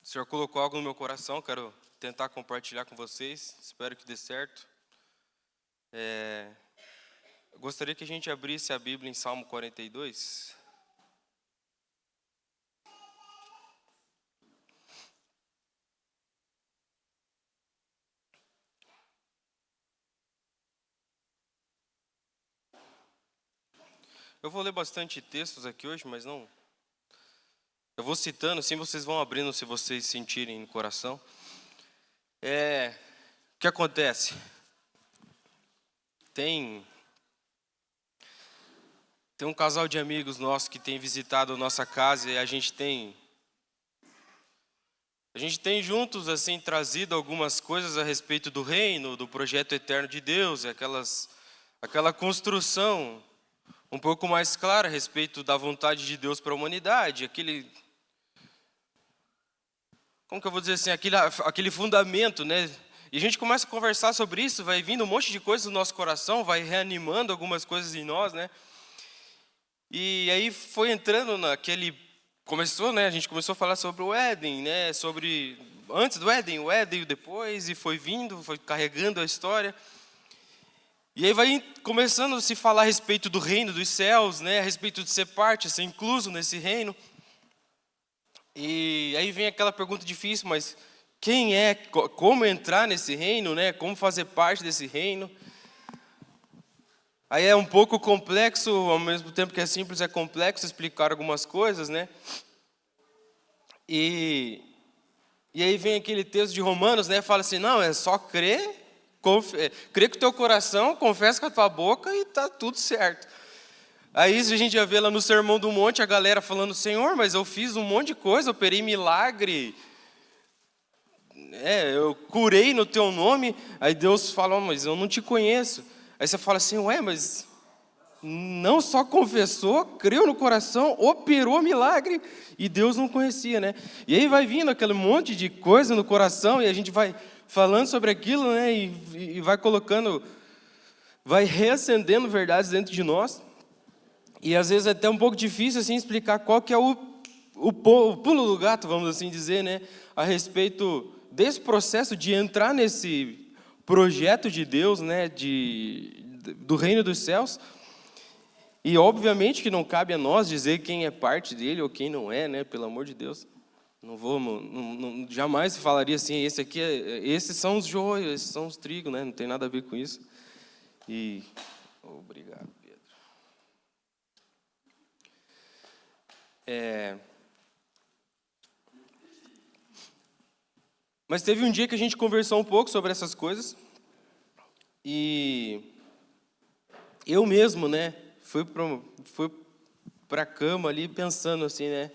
O Senhor colocou algo no meu coração, quero tentar compartilhar com vocês, espero que dê certo. Eu gostaria que a gente abrisse a Bíblia em Salmo 42. Eu vou ler bastante textos aqui hoje, mas não... Eu vou citando, assim vocês vão abrindo se vocês sentirem no coração. O que acontece? Tem um casal de amigos nossos que tem visitado a nossa casa e a gente tem juntos assim trazido algumas coisas a respeito do reino, do projeto eterno de Deus, aquela construção um pouco mais clara a respeito da vontade de Deus para a humanidade, como que eu vou dizer assim, aquele fundamento, né? E a gente começa a conversar sobre isso, vai vindo um monte de coisas no nosso coração, vai reanimando algumas coisas em nós, né? E aí foi entrando começou, né? A gente começou a falar sobre o Éden, né? Antes do Éden, o Éden e o depois, e foi carregando a história. E aí vai começando a se falar a respeito do reino dos céus, né? A respeito de ser parte, ser incluso nesse reino. E aí vem aquela pergunta difícil, mas como entrar nesse reino, né? Como fazer parte desse reino? Aí é um pouco complexo, ao mesmo tempo que é simples, é complexo explicar algumas coisas, né? E aí vem aquele texto de Romanos, né? Fala assim, não, é só crer com o teu coração, confessa com a tua boca e tá tudo certo. Aí a gente já vê lá no Sermão do Monte a galera falando, Senhor, mas eu fiz um monte de coisa, eu operei milagre, eu curei no teu nome. Aí Deus fala, mas eu não te conheço. Aí você fala assim, mas não só confessou, creu no coração, operou milagre e Deus não conhecia, né? E aí vai vindo aquele monte de coisa no coração e a gente vai falando sobre aquilo, né? E vai colocando, vai reacendendo verdades dentro de nós. E às vezes é até um pouco difícil assim explicar qual que é o pulo do gato, vamos assim dizer, né? A respeito desse processo de entrar nesse projeto de Deus, né? Do reino dos céus. E obviamente que não cabe a nós dizer quem é parte dele ou quem não é, né? Pelo amor de Deus. Jamais falaria assim, esses são os joios, esses são os trigos, né? Não tem nada a ver com isso. Obrigado, Pedro. Mas teve um dia que a gente conversou um pouco sobre essas coisas. E eu mesmo, né? Fui para a cama ali pensando assim, né?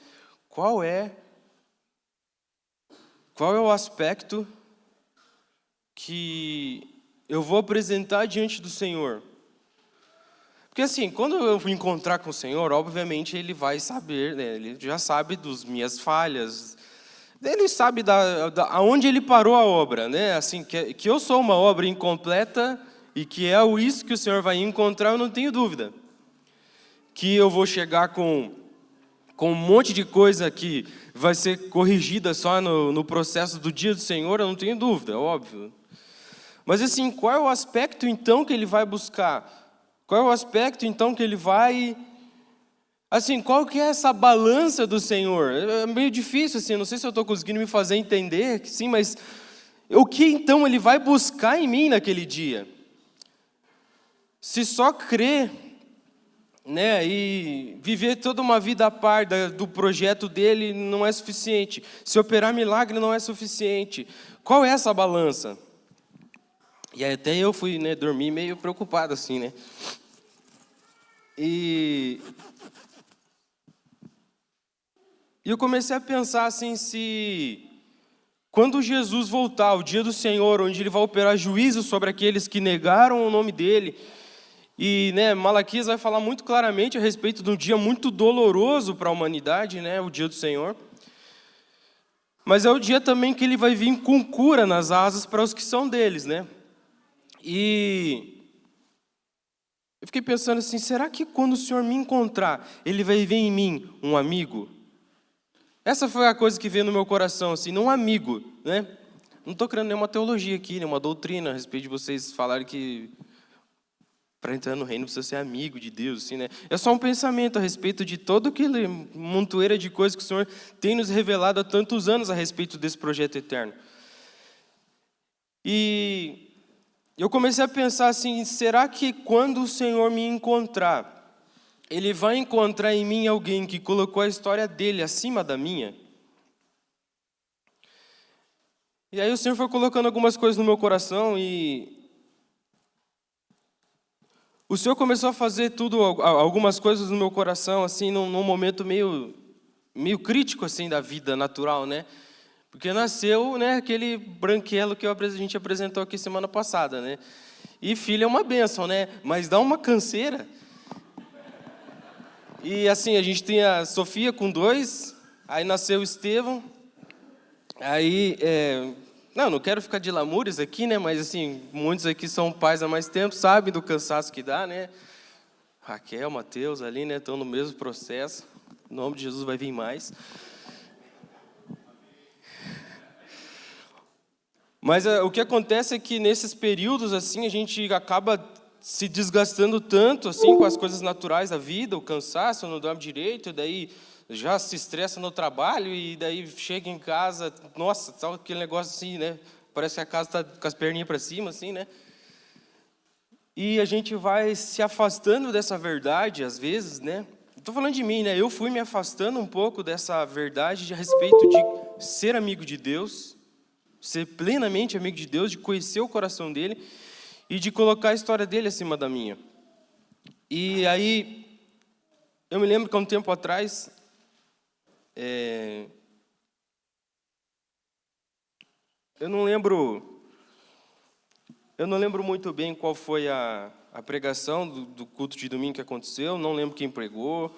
Qual é o aspecto que eu vou apresentar diante do Senhor? Porque assim, quando eu encontrar com o Senhor, obviamente Ele vai saber, né? Ele já sabe das minhas falhas, Ele sabe aonde Ele parou a obra, né? Assim, que eu sou uma obra incompleta e que é isso que o Senhor vai encontrar, eu não tenho dúvida. Que eu vou chegar com um monte de coisa que vai ser corrigida só no processo do dia do Senhor, eu não tenho dúvida, óbvio. Mas assim, qual é o aspecto então que Ele vai buscar? Qual é o aspecto então que Ele vai... Assim, qual que é essa balança do Senhor? É meio difícil, assim, não sei se eu estou conseguindo me fazer entender, sim, mas o que então Ele vai buscar em mim naquele dia? Se só crer, né, e viver toda uma vida a par do projeto dele não é suficiente. Se operar milagre não é suficiente. Qual é essa balança? E aí até eu fui, né, dormir meio preocupado assim, né? E eu comecei a pensar assim, se quando Jesus voltar, o dia do Senhor, onde Ele vai operar juízo sobre aqueles que negaram o nome dEle, e né, Malaquias vai falar muito claramente a respeito de um dia muito doloroso para a humanidade, né, o dia do Senhor. Mas é o dia também que Ele vai vir com cura nas asas para os que são deles, né? E eu fiquei pensando assim, será que quando o Senhor me encontrar, Ele vai ver em mim um amigo? Essa foi a coisa que veio no meu coração, assim, não um amigo, né? Não estou criando nenhuma teologia aqui, nenhuma doutrina a respeito de vocês falarem que para entrar no reino precisa ser amigo de Deus, assim, né? É só um pensamento a respeito de todo aquele montoeira de coisas que o Senhor tem nos revelado há tantos anos a respeito desse projeto eterno. E eu comecei a pensar assim, será que quando o Senhor me encontrar, Ele vai encontrar em mim alguém que colocou a história dele acima da minha? E aí o Senhor foi colocando algumas coisas no meu coração e o Senhor começou a fazer algumas coisas no meu coração, assim, num momento meio crítico, assim, da vida natural, né? Porque nasceu, né, aquele branquelo que a gente apresentou aqui semana passada, né? E filho é uma bênção, né? Mas dá uma canseira. E assim, a gente tem a Sofia com 2, aí nasceu o Estevão, aí... Não quero ficar de lamúrias aqui, né? Mas assim, muitos aqui são pais há mais tempo, sabem do cansaço que dá, né? Raquel, Mateus ali, né? Estão no mesmo processo. Em nome de Jesus vai vir mais. Mas o que acontece é que nesses períodos, assim, a gente acaba se desgastando tanto, assim, com as coisas naturais da vida, o cansaço, não dorme direito, daí já se estressa no trabalho e daí chega em casa, nossa, tá aquele negócio assim, né? Parece que a casa está com as perninhas para cima, assim, né? E a gente vai se afastando dessa verdade, às vezes, né? Estou falando de mim, né? Eu fui me afastando um pouco dessa verdade a respeito de ser amigo de Deus, ser plenamente amigo de Deus, de conhecer o coração dele e de colocar a história dele acima da minha. E aí, eu me lembro que há um tempo atrás, eu não lembro muito bem qual foi a pregação do culto de domingo que aconteceu, não lembro quem pregou,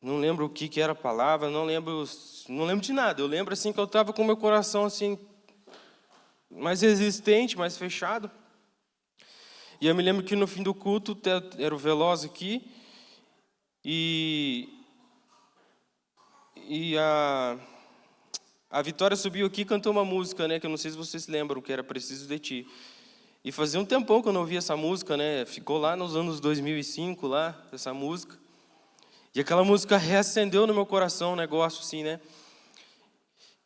não lembro o que era a palavra, não lembro de nada. Eu lembro assim que eu estava com o meu coração assim mais resistente, mais fechado. E eu me lembro que no fim do culto era o Veloz aqui e a Vitória subiu aqui e cantou uma música, né, que eu não sei se vocês lembram, que era Preciso de Ti. E fazia um tempão que eu não ouvia essa música, né? Ficou lá nos anos 2005, lá, essa música. E aquela música reacendeu no meu coração um negócio assim, né?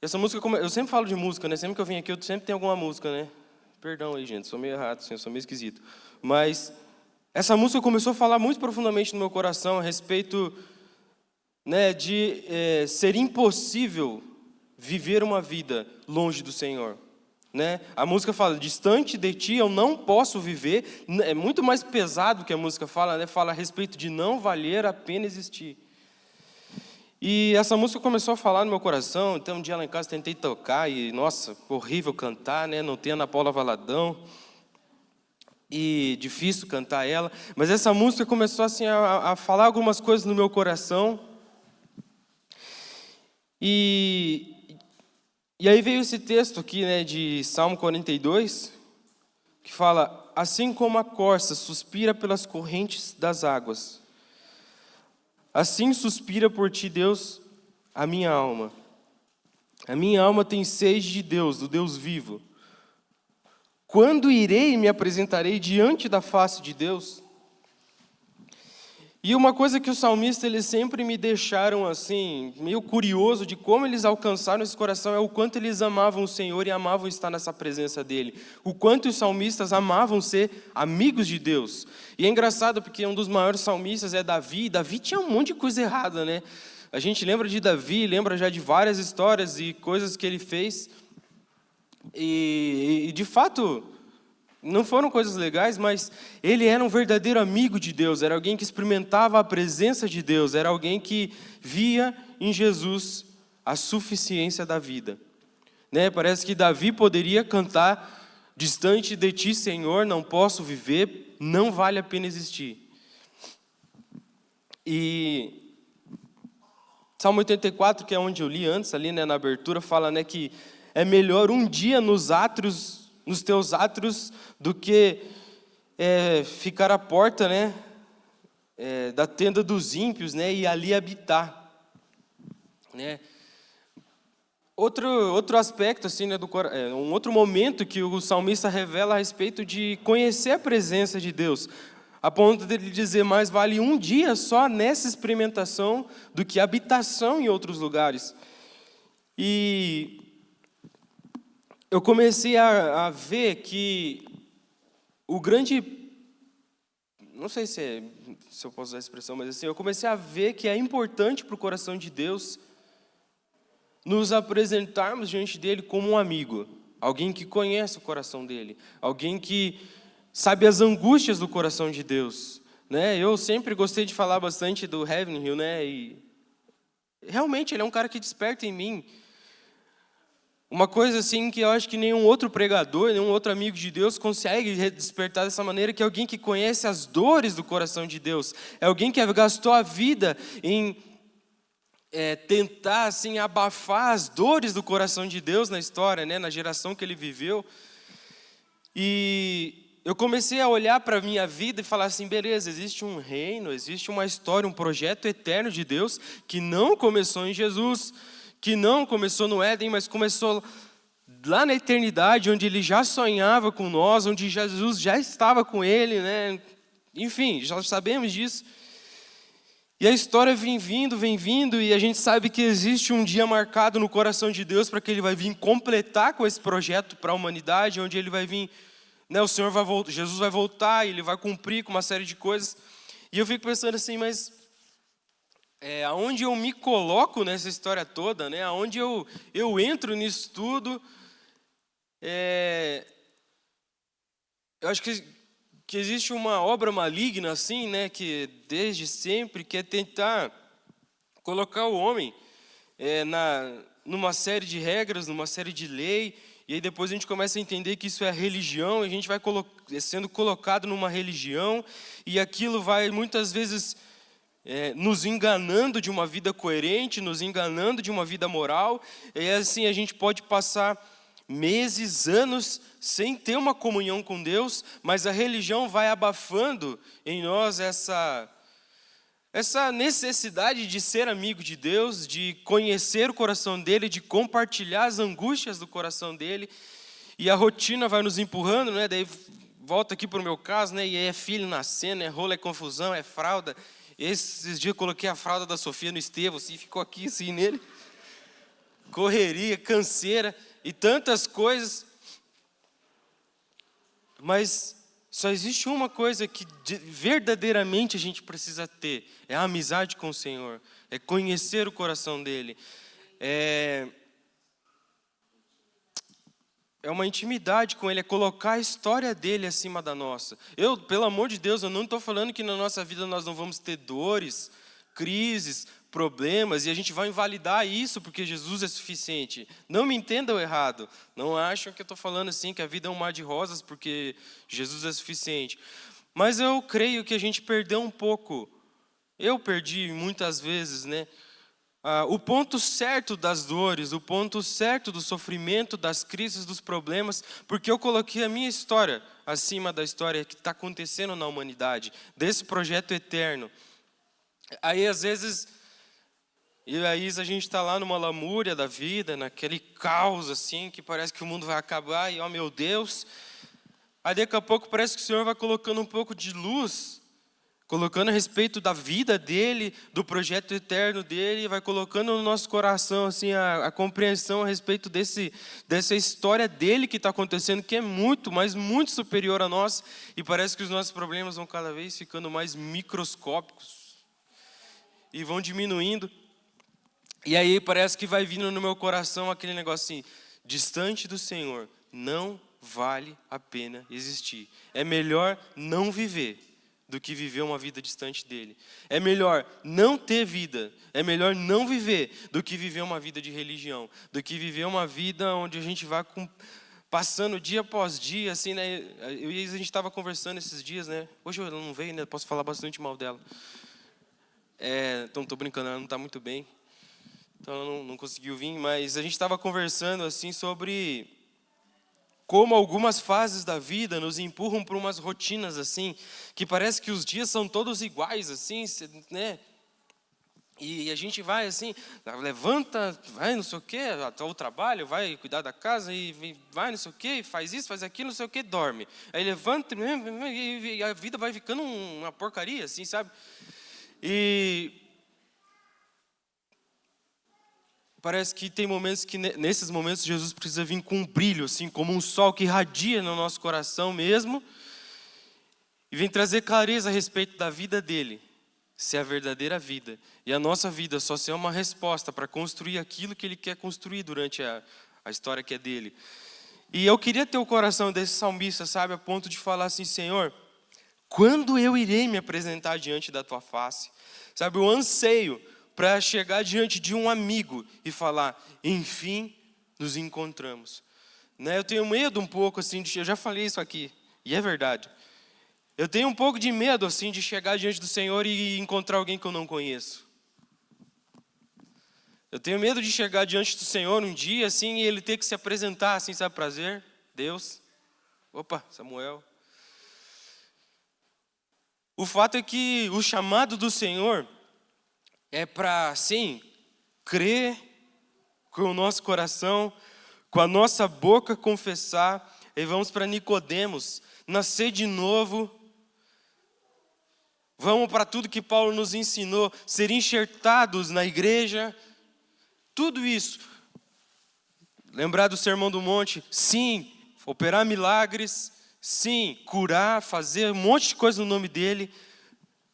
Essa música, eu sempre falo de música, né? Sempre que eu venho aqui, eu sempre tenho alguma música, né? Perdão aí, gente, sou meio errado, assim, eu sou meio esquisito. Mas essa música começou a falar muito profundamente no meu coração a respeito, né, de ser impossível viver uma vida longe do Senhor. Né? A música fala, distante de ti eu não posso viver, é muito mais pesado que a música fala, né? Fala a respeito de não valer a pena existir. E essa música começou a falar no meu coração, então um dia lá em casa tentei tocar e, nossa, horrível cantar, né? Não tem Ana Paula Valadão, e difícil cantar ela, mas essa música começou assim, a falar algumas coisas no meu coração, e aí veio esse texto aqui, né, de Salmo 42, que fala, assim como a corça suspira pelas correntes das águas, assim suspira por ti, Deus, a minha alma. A minha alma tem sede de Deus, do Deus vivo. Quando irei e me apresentarei diante da face de Deus? E uma coisa que os salmistas, eles sempre me deixaram assim, meio curioso de como eles alcançaram esse coração, é o quanto eles amavam o Senhor e amavam estar nessa presença dEle. O quanto os salmistas amavam ser amigos de Deus. E é engraçado porque um dos maiores salmistas é Davi, e Davi tinha um monte de coisa errada, né? A gente lembra de Davi, lembra já de várias histórias e coisas que ele fez. E de fato... não foram coisas legais, mas ele era um verdadeiro amigo de Deus, era alguém que experimentava a presença de Deus, era alguém que via em Jesus a suficiência da vida. Né? Parece que Davi poderia cantar, distante de ti, Senhor, não posso viver, não vale a pena existir. E Salmo 84, que é onde eu li antes, ali, né, na abertura, fala, né, que é melhor um dia nos teus átrios, do que ficar à porta, né, da tenda dos ímpios, né, e ali habitar. né? Outro aspecto, assim, né, um outro momento que o salmista revela a respeito de conhecer a presença de Deus, a ponto dele dizer, mais vale um dia só nessa experimentação do que habitação em outros lugares. E eu comecei a ver que o grande, não sei se eu posso usar a expressão, mas assim, eu comecei a ver que é importante para o coração de Deus nos apresentarmos diante dele como um amigo, alguém que conhece o coração dele, alguém que sabe as angústias do coração de Deus, né? Eu sempre gostei de falar bastante do Ravenhill, né? E realmente ele é um cara que desperta em mim uma coisa assim que eu acho que nenhum outro pregador, nenhum outro amigo de Deus consegue despertar dessa maneira, que é alguém que conhece as dores do coração de Deus, é alguém que gastou a vida em tentar assim abafar as dores do coração de Deus na história, né, na geração que ele viveu. E eu comecei a olhar para a minha vida e falar assim, beleza, existe um reino, existe uma história, um projeto eterno de Deus que não começou em Jesus, que não começou no Éden, mas começou lá na eternidade, onde ele já sonhava com nós, onde Jesus já estava com ele, né? Enfim, já sabemos disso. E a história vem vindo, e a gente sabe que existe um dia marcado no coração de Deus para que ele vai vir completar com esse projeto para a humanidade, onde ele vai vir, né, Jesus vai voltar, e ele vai cumprir com uma série de coisas. E eu fico pensando assim, mas aonde eu me coloco nessa história toda, né? Aonde eu entro nisso tudo, eu acho que existe uma obra maligna assim, né? Que desde sempre quer tentar colocar o homem numa série de regras, numa série de lei, e aí depois a gente começa a entender que isso é religião, e a gente vai sendo colocado numa religião, e aquilo vai muitas vezes nos enganando de uma vida coerente, nos enganando de uma vida moral, e assim a gente pode passar meses, anos, sem ter uma comunhão com Deus, mas a religião vai abafando em nós essa necessidade de ser amigo de Deus, de conhecer o coração dele, de compartilhar as angústias do coração dele, e a rotina vai nos empurrando, né? Daí volta aqui para o meu caso, né? E aí é filho nascendo, é rolo, é confusão, é fralda. Esses dias eu coloquei a fralda da Sofia no Estevão, assim, ficou aqui assim nele. Correria, canseira e tantas coisas. Mas só existe uma coisa que verdadeiramente a gente precisa ter, é a amizade com o Senhor, é conhecer o coração dele, é uma intimidade com ele, é colocar a história dele acima da nossa. Pelo amor de Deus, eu não estou falando que na nossa vida nós não vamos ter dores, crises, problemas, e a gente vai invalidar isso porque Jesus é suficiente. Não me entendam errado. Não acham que eu estou falando assim, que a vida é um mar de rosas porque Jesus é suficiente. Mas eu creio que a gente perdeu um pouco. Eu perdi muitas vezes, né? O ponto certo das dores, o ponto certo do sofrimento, das crises, dos problemas, porque eu coloquei a minha história acima da história que está acontecendo na humanidade, desse projeto eterno. Aí, às vezes, a gente está lá numa lamúria da vida, naquele caos assim, que parece que o mundo vai acabar, e, ó meu Deus, aí daqui a pouco parece que o Senhor vai colocando um pouco de luz, colocando a respeito da vida dele, do projeto eterno dele, vai colocando no nosso coração assim, a compreensão a respeito dessa história dele que está acontecendo, que é muito, mas muito superior a nós, e parece que os nossos problemas vão cada vez ficando mais microscópicos, e vão diminuindo, e aí parece que vai vindo no meu coração aquele negócio assim, distante do Senhor, não vale a pena existir, é melhor não viver, do que viver uma vida distante dele. É melhor não ter vida, é melhor não viver do que viver uma vida de religião, do que viver uma vida onde a gente vai passando dia após dia, assim, né? A gente estava conversando esses dias, né? Hoje ela não veio, né? Posso falar bastante mal dela. Então, estou brincando, ela não está muito bem. Então, ela não conseguiu vir, mas a gente estava conversando, assim, sobre como algumas fases da vida nos empurram para umas rotinas assim, que parece que os dias são todos iguais assim, né? E a gente vai assim, levanta, vai não sei o quê, até o trabalho, vai cuidar da casa, e vai não sei o quê, faz isso, faz aquilo, não sei o quê, dorme. Aí levanta e a vida vai ficando uma porcaria, assim, sabe? E parece que tem momentos que, nesses momentos, Jesus precisa vir com um brilho, assim, como um sol que irradia no nosso coração mesmo, e vem trazer clareza a respeito da vida dele, ser a verdadeira vida. E a nossa vida só ser uma resposta para construir aquilo que ele quer construir durante a história que é dele. E eu queria ter o coração desse salmista, sabe, a ponto de falar assim: Senhor, quando eu irei me apresentar diante da tua face? Sabe, o anseio para chegar diante de um amigo e falar: enfim, nos encontramos. Né? Eu tenho medo um pouco, assim, eu já falei isso aqui, e é verdade. Eu tenho um pouco de medo, assim, de chegar diante do Senhor e encontrar alguém que eu não conheço. Eu tenho medo de chegar diante do Senhor um dia, assim, e Ele ter que se apresentar, assim, sabe, prazer, Deus. Opa, Samuel. O fato é que o chamado do Senhor é para, sim, crer com o nosso coração, com a nossa boca confessar, e vamos para Nicodemos, nascer de novo. Vamos para tudo que Paulo nos ensinou, ser enxertados na igreja, tudo isso. Lembrar do Sermão do Monte, sim, operar milagres, sim, curar, fazer um monte de coisa no nome dele,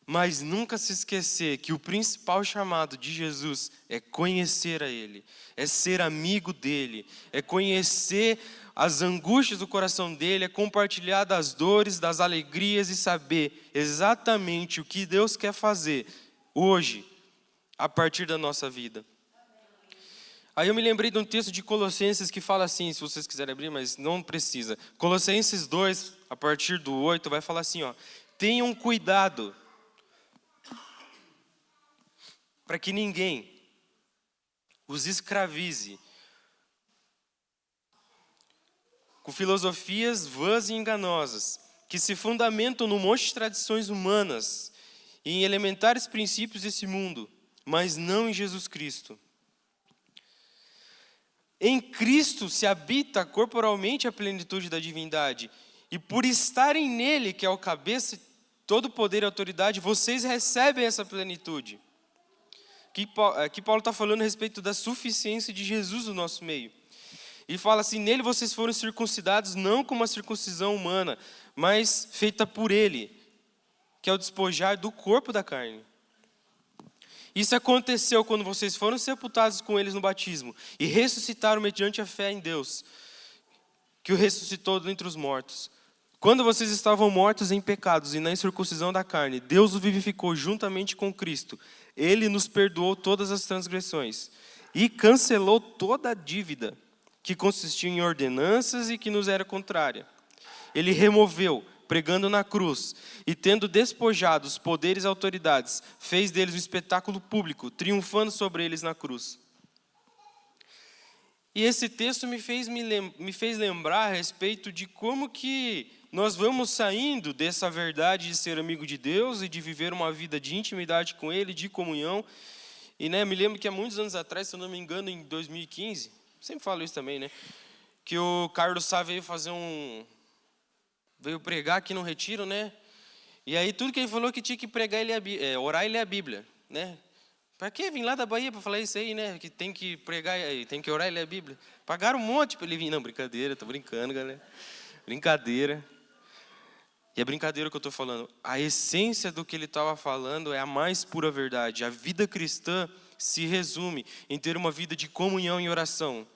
mas nunca se esquecer que o principal chamado de Jesus é conhecer a Ele, é ser amigo dele, é conhecer as angústias do coração dele, é compartilhar das dores, das alegrias e saber exatamente o que Deus quer fazer hoje, a partir da nossa vida. Aí eu me lembrei de um texto de Colossenses que fala assim, se vocês quiserem abrir, mas não precisa. Colossenses 2, a partir do 8, vai falar assim, ó: tenham cuidado para que ninguém os escravize com filosofias vãs e enganosas, que se fundamentam num monte de tradições humanas e em elementares princípios desse mundo, mas não em Jesus Cristo. Em Cristo se habita corporalmente a plenitude da divindade, e por estarem nele, que é o cabeça, todo poder e autoridade, vocês recebem essa plenitude. Aqui Paulo está falando a respeito da suficiência de Jesus no nosso meio. E fala assim: nele vocês foram circuncidados não com uma circuncisão humana, mas feita por ele, que é o despojar do corpo da carne. Isso aconteceu quando vocês foram sepultados com eles no batismo e ressuscitaram mediante a fé em Deus, que o ressuscitou dentre os mortos. Quando vocês estavam mortos em pecados e na incircuncisão da carne, Deus os vivificou juntamente com Cristo. Ele nos perdoou todas as transgressões e cancelou toda a dívida que consistia em ordenanças e que nos era contrária. Ele removeu, pregando na cruz, e tendo despojado os poderes e autoridades, fez deles um espetáculo público, triunfando sobre eles na cruz. E esse texto me fez lembrar a respeito de como que nós vamos saindo dessa verdade de ser amigo de Deus e de viver uma vida de intimidade com Ele, de comunhão. E me lembro que há muitos anos atrás, se eu não me engano, em 2015, sempre falo isso também, né? Que o Carlos Sá veio pregar aqui no Retiro, né? E aí tudo que ele falou que tinha que pregar, orar e ler a Bíblia, né? Para que vir lá da Bahia para falar isso aí, né? Que tem que pregar, tem que orar e ler a Bíblia. Pagaram um monte para ele vir. Não, brincadeira, tô brincando, galera. Brincadeira. E é brincadeira que eu estou falando. A essência do que ele estava falando é a mais pura verdade. A vida cristã se resume em ter uma vida de comunhão e oração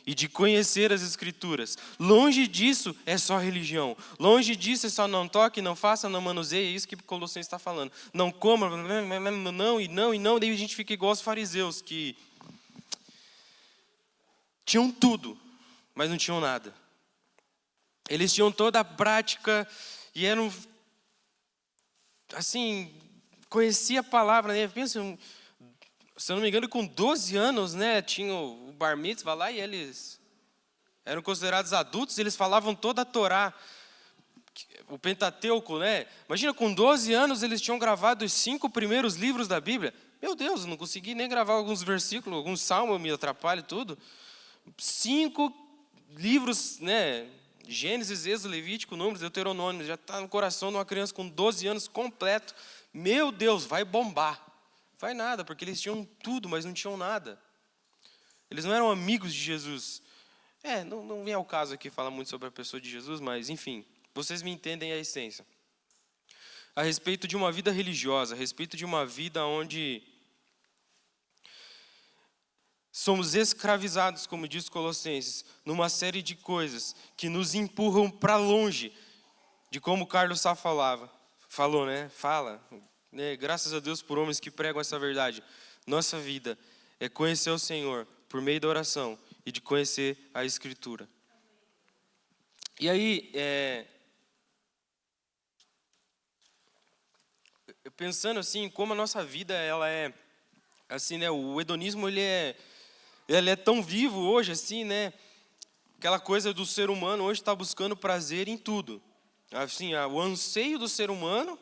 e de conhecer as Escrituras. Longe disso é só religião. Longe disso é só não toque, não faça, não manuseie. É isso que Colossenses está falando. Não coma, não, e não, e não. Daí a gente fica igual os fariseus, que tinham tudo, mas não tinham nada. Eles tinham toda a prática e eram, assim, conhecia a palavra, né? Pensa, se eu não me engano, com 12 anos, né, tinha o bar mitzvah lá e eles eram considerados adultos, eles falavam toda a Torá, o Pentateuco, né? Imagina, com 12 anos eles tinham gravado os 5 primeiros livros da Bíblia. Meu Deus, eu não consegui nem gravar alguns versículos, alguns salmos, me atrapalho tudo. 5 livros, né? Gênesis, Êxodo, Levítico, Números, Deuteronômio, já está no coração de uma criança com 12 anos completo. Meu Deus, vai bombar. Vai nada, porque eles tinham tudo, mas não tinham nada. Eles não eram amigos de Jesus. Não vem ao caso aqui falar muito sobre a pessoa de Jesus, mas enfim, vocês me entendem a essência. A respeito de uma vida religiosa, a respeito de uma vida onde somos escravizados, como diz Colossenses, numa série de coisas que nos empurram para longe de como o Carlos Sá falou, né? Fala, né? Graças a Deus por homens que pregam essa verdade. Nossa vida é conhecer o Senhor por meio da oração e de conhecer a Escritura. E aí, pensando assim, como a nossa vida ela é assim, né? O hedonismo ele é tão vivo hoje, assim, né? Aquela coisa do ser humano hoje está buscando prazer em tudo. Assim, o anseio do ser humano,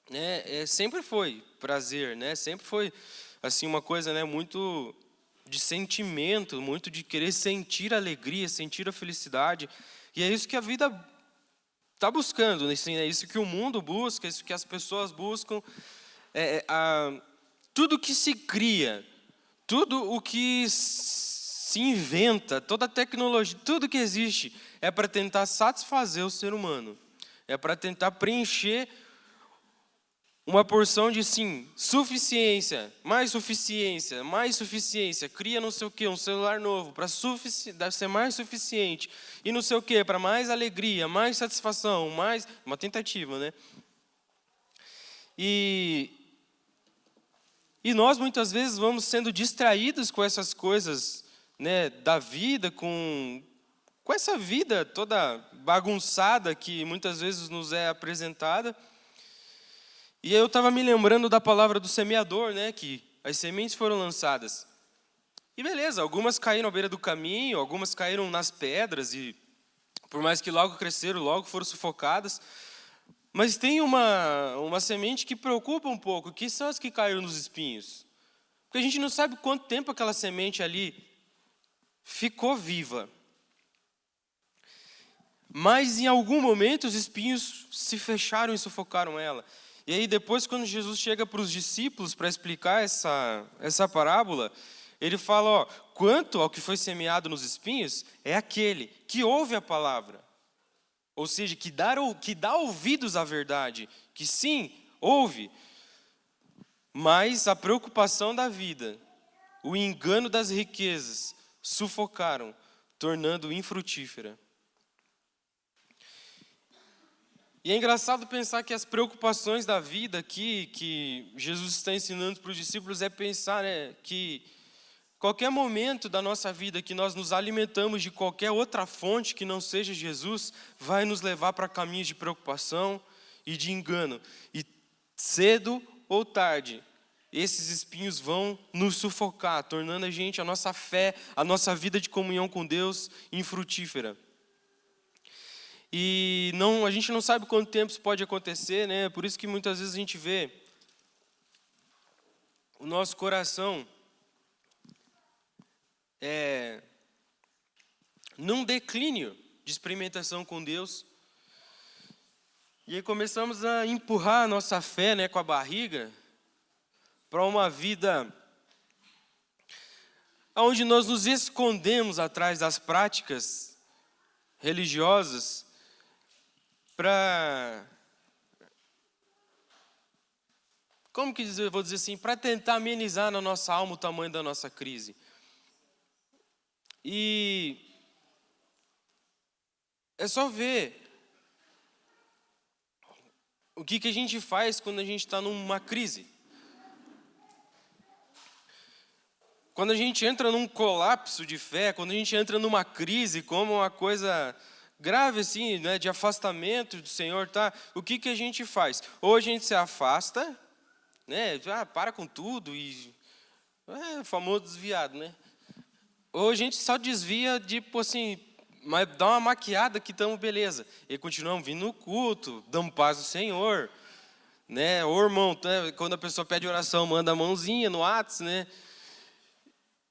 né? Sempre foi prazer, né? Sempre foi assim uma coisa, né? Muito de sentimento, muito de querer sentir a alegria, sentir a felicidade. E é isso que a vida está buscando, assim, é isso que o mundo busca, é isso que as pessoas buscam. Tudo que se cria, tudo o que se inventa, toda a tecnologia, tudo que existe é para tentar satisfazer o ser humano. É para tentar preencher uma porção de, sim, suficiência, mais suficiência. Cria não sei o quê, um celular novo, para deve ser mais suficiente. E não sei o quê, para mais alegria, mais satisfação, mais... Uma tentativa, né? E nós, muitas vezes, vamos sendo distraídos com essas coisas, né, da vida, com essa vida toda bagunçada que muitas vezes nos é apresentada. E aí eu estava me lembrando da palavra do semeador, né, que as sementes foram lançadas. E beleza, algumas caíram à beira do caminho, algumas caíram nas pedras, e por mais que logo cresceram, logo foram sufocadas. Mas tem uma semente que preocupa um pouco, que são as que caíram nos espinhos. Porque a gente não sabe quanto tempo aquela semente ali ficou viva. Mas em algum momento os espinhos se fecharam e sufocaram ela. E aí depois, quando Jesus chega para os discípulos para explicar essa parábola, ele fala, ó, quanto ao que foi semeado nos espinhos, é aquele que ouve a palavra. Ou seja, que dá ouvidos à verdade, que sim, ouve, mas a preocupação da vida, o engano das riquezas, sufocaram, tornando infrutífera. E é engraçado pensar que as preocupações da vida aqui, que Jesus está ensinando para os discípulos, é pensar, né, que qualquer momento da nossa vida que nós nos alimentamos de qualquer outra fonte que não seja Jesus, vai nos levar para caminhos de preocupação e de engano. E cedo ou tarde, esses espinhos vão nos sufocar, tornando a nossa fé, a nossa vida de comunhão com Deus infrutífera. E a gente não sabe quanto tempo isso pode acontecer, né? Por isso que muitas vezes a gente vê o nosso coração num declínio de experimentação com Deus. E aí começamos a empurrar a nossa fé, né, com a barriga para uma vida onde nós nos escondemos atrás das práticas religiosas para, vou dizer assim, para tentar amenizar na nossa alma o tamanho da nossa crise. E é só ver o que a gente faz quando a gente está numa crise. Quando a gente entra num colapso de fé, quando a gente entra numa crise, como uma coisa grave assim, né, de afastamento do Senhor, tá? O que a gente faz? Ou a gente se afasta, né, para com tudo, e o famoso desviado, né? Ou a gente só desvia, tipo assim, mas dá uma maquiada que estamos beleza. E continuamos vindo no culto, damos paz ao Senhor, né? Ô irmão, quando a pessoa pede oração, manda a mãozinha no WhatsApp, né?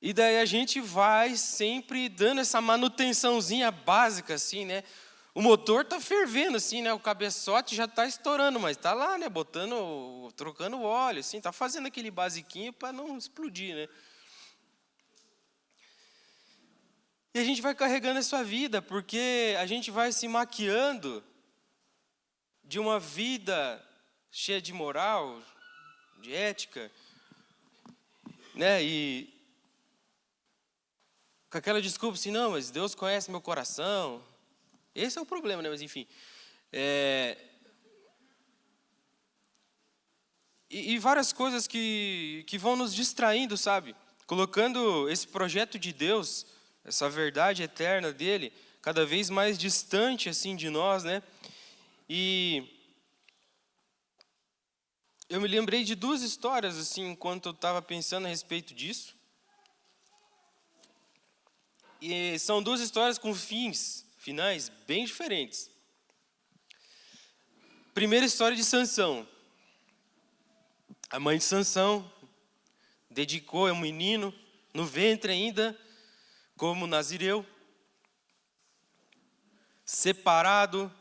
E daí a gente vai sempre dando essa manutençãozinha básica, assim, né? O motor tá fervendo, assim, né? O cabeçote já tá estourando, mas tá lá, né? Trocando óleo, assim, tá fazendo aquele basiquinho para não explodir, né? E a gente vai carregando essa vida, porque a gente vai se maquiando de uma vida cheia de moral, de ética, né? E com aquela desculpa assim, não, mas Deus conhece meu coração. Esse é o problema, né? Mas enfim. E várias coisas que vão nos distraindo, sabe? Colocando esse projeto de Deus, essa verdade eterna dele, cada vez mais distante assim de nós, né? E eu me lembrei de duas histórias assim, enquanto eu estava pensando a respeito disso. E são duas histórias com finais bem diferentes. Primeira história de Sansão. A mãe de Sansão dedicou um menino no ventre ainda, como nazireu, separado.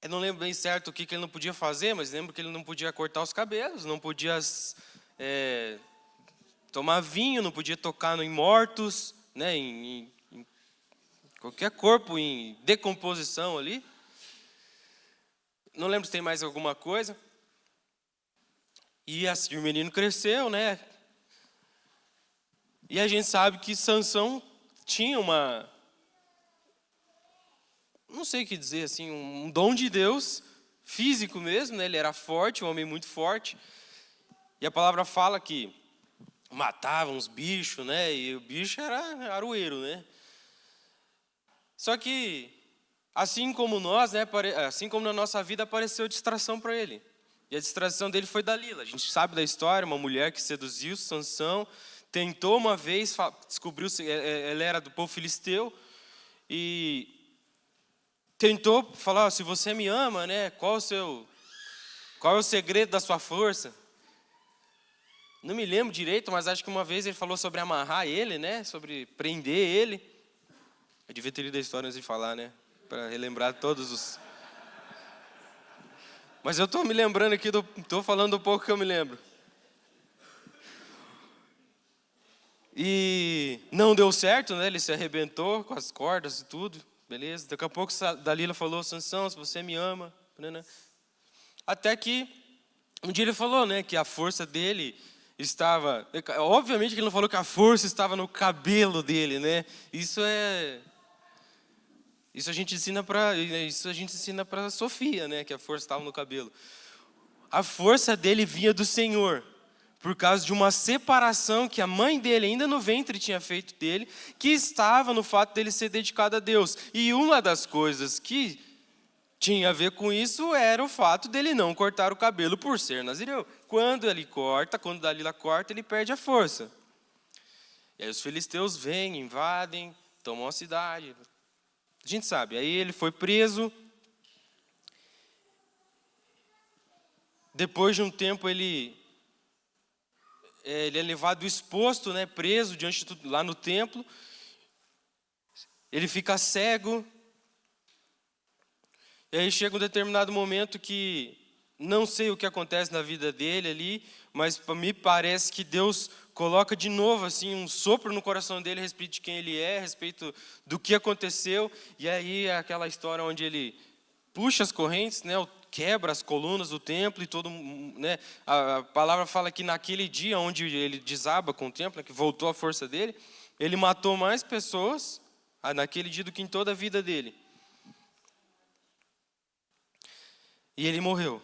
Eu não lembro bem certo o que ele não podia fazer, mas lembro que ele não podia cortar os cabelos, não podia tomar vinho, não podia tocar em mortos, né, em qualquer corpo em decomposição ali. Não lembro se tem mais alguma coisa. E assim o menino cresceu, né? E a gente sabe que Sansão tinha não sei o que dizer, assim, um dom de Deus, físico mesmo, né? Ele era forte, um homem muito forte. E a palavra fala que matava uns bichos, né? E o bicho era aroeiro, né? Só que, assim como nós, né? Assim como na nossa vida, apareceu distração para ele. E a distração dele foi Dalila. A gente sabe da história, uma mulher que seduziu Sansão, tentou uma vez, descobriu que ela era do povo filisteu, e tentou falar, se você me ama, né? Qual é o segredo da sua força? Não me lembro direito, mas acho que uma vez ele falou sobre amarrar ele, né? Sobre prender ele. Eu devia ter lido a história antes de falar, né? Para relembrar todos os... Mas eu estou me lembrando aqui, estou falando do pouco que eu me lembro. E não deu certo, né? Ele se arrebentou com as cordas e tudo. Beleza. Daqui a pouco Dalila falou, Sansão, se você me ama. Né? Até que um dia ele falou, né? Que a força dele estava... Obviamente que ele não falou que a força estava no cabelo dele, né? Isso a gente ensina para Sofia, né? Que a força estava no cabelo. A força dele vinha do Senhor, por causa de uma separação que a mãe dele, ainda no ventre, tinha feito dele, que estava no fato dele ser dedicado a Deus. E uma das coisas que tinha a ver com isso era o fato dele não cortar o cabelo por ser nazireu. Quando Dalila corta, ele perde a força. E aí os filisteus vêm, invadem, tomam a cidade. A gente sabe, aí ele foi preso. Depois de um tempo ele é levado exposto, né, preso lá no templo. Ele fica cego. E aí chega um determinado momento que não sei o que acontece na vida dele ali, mas me parece que Deus coloca de novo assim um sopro no coração dele a respeito de quem ele é, a respeito do que aconteceu. E aí é aquela história onde ele puxa as correntes, né, quebra as colunas do templo e todo, né, a palavra fala que naquele dia onde ele desaba com o templo, né, que voltou a força dele, ele matou mais pessoas naquele dia do que em toda a vida dele. E ele morreu.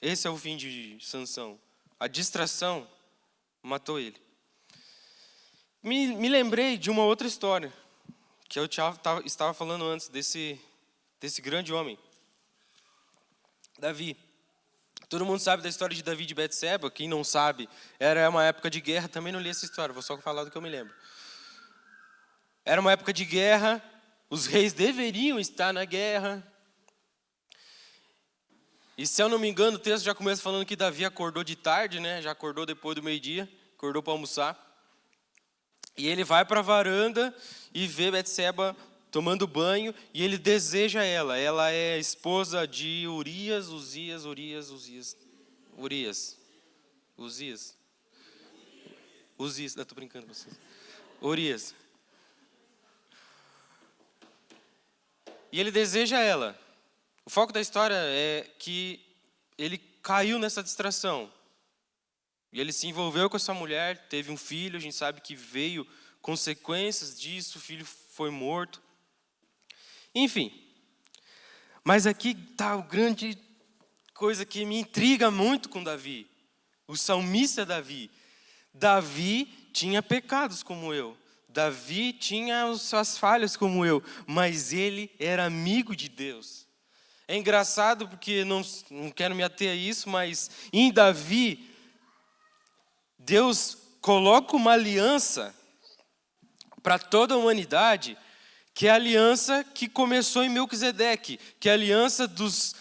Esse é o fim de Sansão. A distração matou ele. Me lembrei de uma outra história que eu estava falando antes desse grande homem, Davi. Todo mundo sabe da história de Davi de Betseba. Quem não sabe, era uma época de guerra. Também não li essa história, vou só falar do que eu me lembro. Era uma época de guerra, os reis deveriam estar na guerra. E se eu não me engano, o texto já começa falando que Davi acordou de tarde, né? Já acordou depois do meio-dia, acordou para almoçar. E ele vai para a varanda e vê Betseba tomando banho, e ele deseja ela. Ela é esposa de Urias. Não, tô brincando com vocês. Urias. E ele deseja ela. O foco da história é que ele caiu nessa distração. E ele se envolveu com essa mulher, teve um filho, a gente sabe que veio consequências disso, o filho foi morto. Enfim. Mas aqui está a grande coisa que me intriga muito com Davi. O salmista Davi. Davi tinha pecados como eu. Davi tinha suas falhas como eu. Mas ele era amigo de Deus. É engraçado porque não quero me ater a isso, mas em Davi, Deus coloca uma aliança para toda a humanidade, que é a aliança que começou em Melquisedeque, que é a aliança dos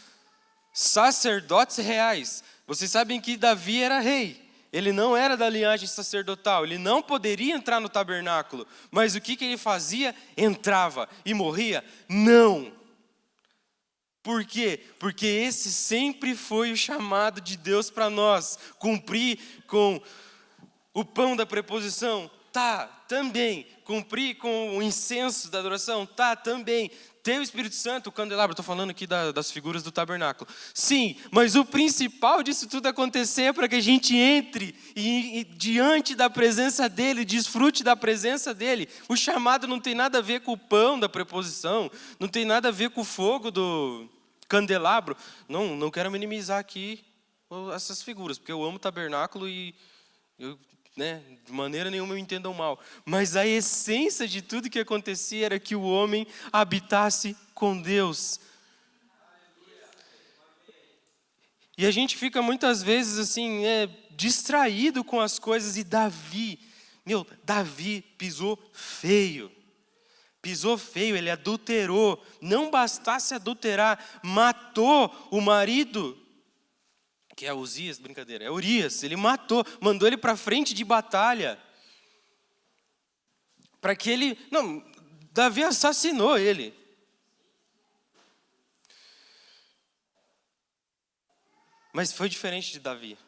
sacerdotes reais. Vocês sabem que Davi era rei, ele não era da linhagem sacerdotal, ele não poderia entrar no tabernáculo, mas o que ele fazia? Entrava e morria? Não! Por quê? Porque esse sempre foi o chamado de Deus para nós. Cumprir com o pão da preposição? Tá, também. Cumprir com o incenso da adoração? Tá, também. Ter o Espírito Santo, o candelabro, estou falando aqui das figuras do tabernáculo. Sim, mas o principal disso tudo acontecer é para que a gente entre e diante da presença dEle, desfrute da presença dEle. O chamado não tem nada a ver com o pão da preposição, não tem nada a ver com o fogo do candelabro. Não quero minimizar aqui essas figuras, porque eu amo o tabernáculo e de maneira nenhuma me entendam mal. Mas a essência de tudo que acontecia era que o homem habitasse com Deus. E a gente fica muitas vezes assim, distraído com as coisas. E Davi pisou feio. Pisou feio, ele adulterou. Não bastasse adulterar, matou o marido, que é Uzias, brincadeira, é Urias. Ele matou, mandou ele para frente de batalha. Para que ele... Davi assassinou ele. Mas foi diferente de Davi.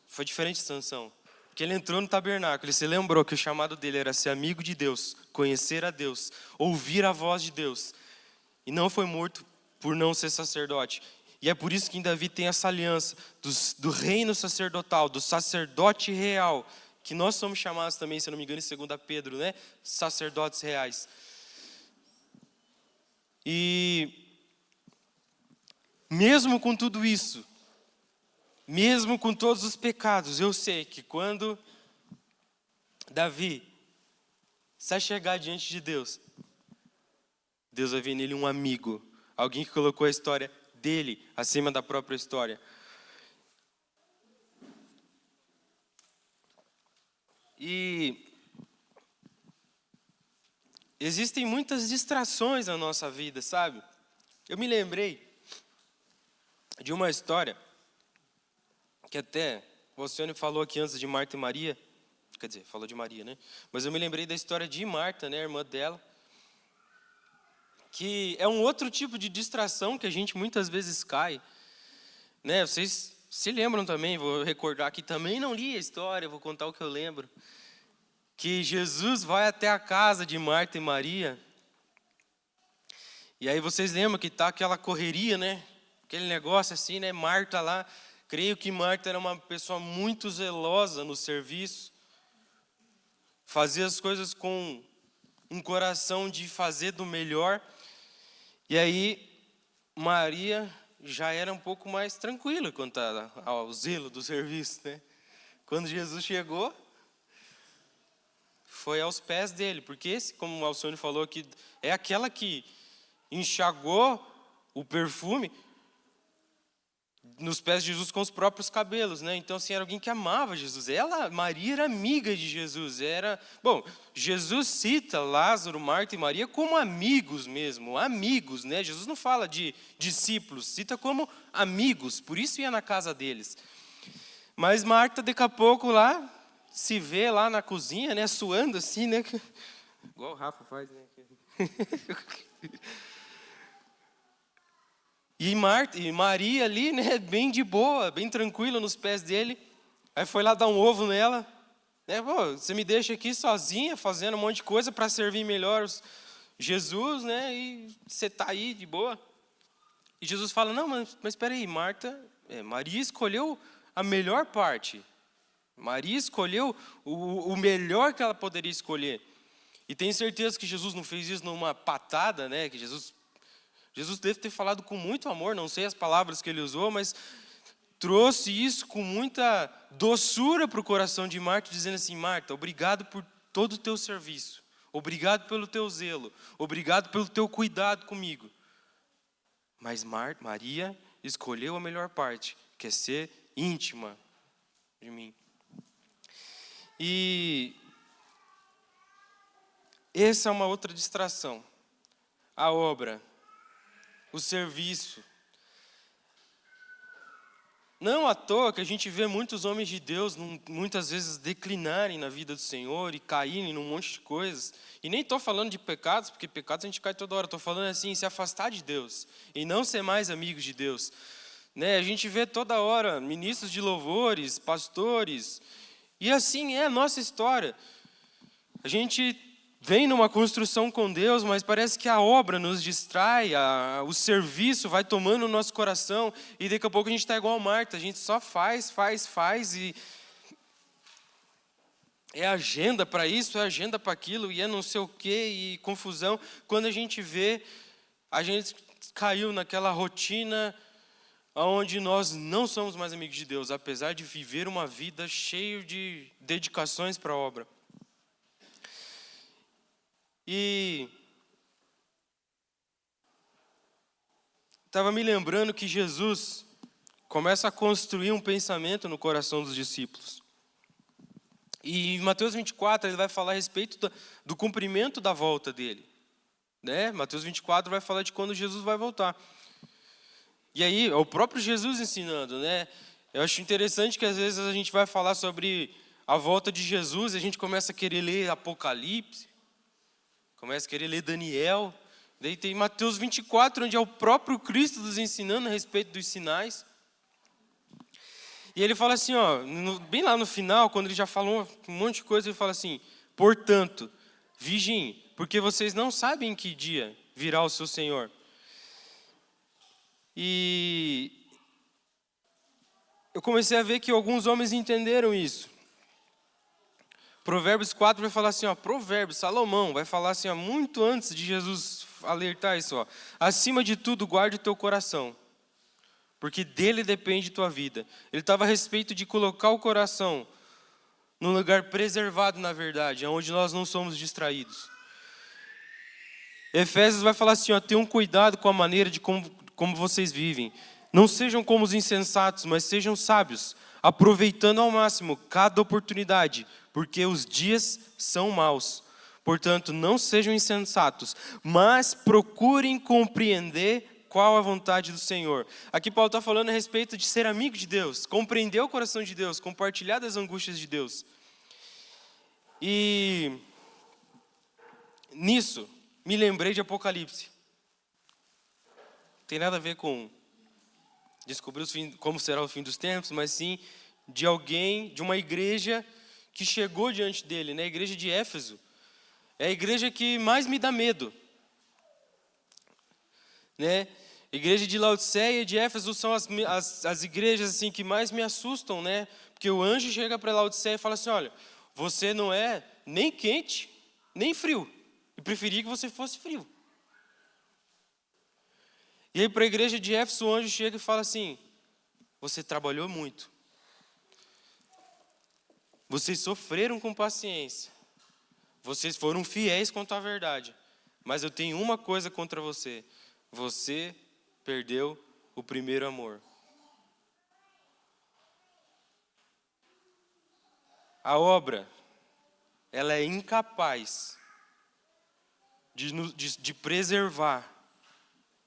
Foi diferente de Sansão. Porque ele entrou no tabernáculo, ele se lembrou que o chamado dele era ser amigo de Deus, conhecer a Deus, ouvir a voz de Deus. E não foi morto por não ser sacerdote. E é por isso que em Davi tem essa aliança do reino sacerdotal, do sacerdote real, que nós somos chamados também, se não me engano, em 2 Pedro, sacerdotes reais. E mesmo com tudo isso, mesmo com todos os pecados, eu sei que quando Davi se chegar diante de Deus, Deus vai ver nele um amigo, alguém que colocou a história dele acima da própria história. E existem muitas distrações na nossa vida, sabe? Eu me lembrei de uma história que até o Alcione falou aqui antes de Marta e Maria, quer dizer, falou de Maria, né? Mas eu me lembrei da história de Marta, a irmã dela, que é um outro tipo de distração que a gente muitas vezes cai. Vocês se lembram também, vou recordar aqui, também não li a história, vou contar o que eu lembro. Que Jesus vai até a casa de Marta e Maria. E aí vocês lembram que está aquela correria, aquele negócio assim, Marta lá. Creio que Marta era uma pessoa muito zelosa no serviço. Fazia as coisas com um coração de fazer do melhor. E aí, Maria já era um pouco mais tranquila quanto ao zelo do serviço, Quando Jesus chegou, foi aos pés dele, porque esse, como o Alcione falou aqui, é aquela que enxagou o perfume nos pés de Jesus com os próprios cabelos, né? Então, assim, era alguém que amava Jesus. Maria era amiga de Jesus. Jesus cita Lázaro, Marta e Maria como amigos mesmo, amigos, né? Jesus não fala de discípulos, cita como amigos, por isso ia na casa deles. Mas Marta, daqui a pouco lá, se vê lá na cozinha, né? Suando assim, né? Igual o Rafa faz, né? E Maria ali, né, bem de boa, bem tranquila nos pés dele. Aí foi lá dar um ovo nela. Né, você me deixa aqui sozinha, fazendo um monte de coisa para servir melhor Jesus, né? E você está aí de boa. E Jesus fala, não, mas espera aí, Maria escolheu a melhor parte. Maria escolheu o melhor que ela poderia escolher. E tenho certeza que Jesus não fez isso numa patada, né? Que Jesus deve ter falado com muito amor, não sei as palavras que ele usou, mas trouxe isso com muita doçura para o coração de Marta, dizendo assim, Marta, obrigado por todo o teu serviço, obrigado pelo teu zelo, obrigado pelo teu cuidado comigo. Mas Maria escolheu a melhor parte, que é ser íntima de mim. E essa é uma outra distração, a obra. O serviço. Não à toa que a gente vê muitos homens de Deus muitas vezes declinarem na vida do Senhor e caírem num monte de coisas. E nem estou falando de pecados, porque pecados a gente cai toda hora. Estou falando assim, se afastar de Deus e não ser mais amigos de Deus. Né? A gente vê toda hora ministros de louvores, pastores. E assim é a nossa história. A gente vem numa construção com Deus, mas parece que a obra nos distrai, o serviço vai tomando o nosso coração, e daqui a pouco a gente está igual a Marta, a gente só faz, e é agenda para isso, é agenda para aquilo, e é não sei o quê, e confusão. Quando a gente vê, a gente caiu naquela rotina onde nós não somos mais amigos de Deus, apesar de viver uma vida cheia de dedicações para a obra. E estava me lembrando que Jesus começa a construir um pensamento no coração dos discípulos. E em Mateus 24 ele vai falar a respeito do cumprimento da volta dele. Né? Mateus 24 vai falar de quando Jesus vai voltar. E aí, é o próprio Jesus ensinando. Né? Eu acho interessante que às vezes a gente vai falar sobre a volta de Jesus e a gente começa a querer ler Apocalipse. Começa a querer ler Daniel. Daí tem Mateus 24, onde é o próprio Cristo nos ensinando a respeito dos sinais. E ele fala assim, bem lá no final, quando ele já falou um monte de coisa, ele fala assim, portanto, vigiem, porque vocês não sabem em que dia virá o seu Senhor. E eu comecei a ver que alguns homens entenderam isso. Provérbios 4 vai falar assim, Provérbios, Salomão, vai falar assim, muito antes de Jesus alertar isso, acima de tudo, guarde o teu coração, porque dele depende tua vida. Ele estava a respeito de colocar o coração num lugar preservado, na verdade, onde nós não somos distraídos. Efésios vai falar assim, tenham cuidado com a maneira de como vocês vivem. Não sejam como os insensatos, mas sejam sábios, aproveitando ao máximo cada oportunidade, porque os dias são maus. Portanto, não sejam insensatos, mas procurem compreender qual a vontade do Senhor. Aqui Paulo está falando a respeito de ser amigo de Deus, compreender o coração de Deus, compartilhar das angústias de Deus. E nisso, me lembrei de Apocalipse. Não tem nada a ver com descobrir como será o fim dos tempos, mas sim de alguém, de uma igreja que chegou diante dele, né? A igreja de Éfeso. É a igreja que mais me dá medo. Né? A igreja de Laodiceia e de Éfeso são as igrejas assim, que mais me assustam, né? Porque o anjo chega para Laodiceia e fala assim, olha, você não é nem quente, nem frio. Eu preferia que você fosse frio. E aí para a igreja de Éfeso o anjo chega e fala assim, você trabalhou muito. Vocês sofreram com paciência. Vocês foram fiéis quanto à verdade. Mas eu tenho uma coisa contra você. Você perdeu o primeiro amor. A obra, ela é incapaz de preservar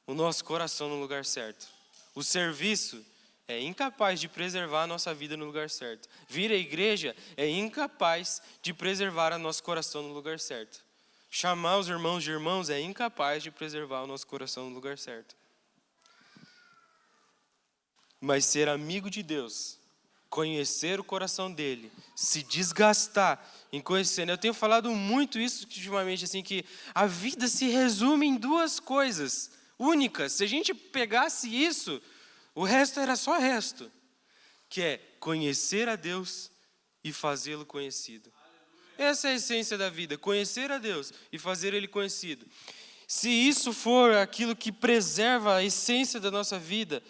o nosso coração no lugar certo. O serviço é incapaz de preservar a nossa vida no lugar certo. Vir à igreja é incapaz de preservar o nosso coração no lugar certo. Chamar os irmãos de irmãos é incapaz de preservar o nosso coração no lugar certo. Mas ser amigo de Deus, conhecer o coração dele, se desgastar em conhecer. Eu tenho falado muito isso ultimamente, assim, que a vida se resume em duas coisas únicas. Se a gente pegasse isso, o resto era só resto, que é conhecer a Deus e fazê-lo conhecido. Essa é a essência da vida, conhecer a Deus e fazer Ele conhecido. Se isso for aquilo que preserva a essência da nossa vida,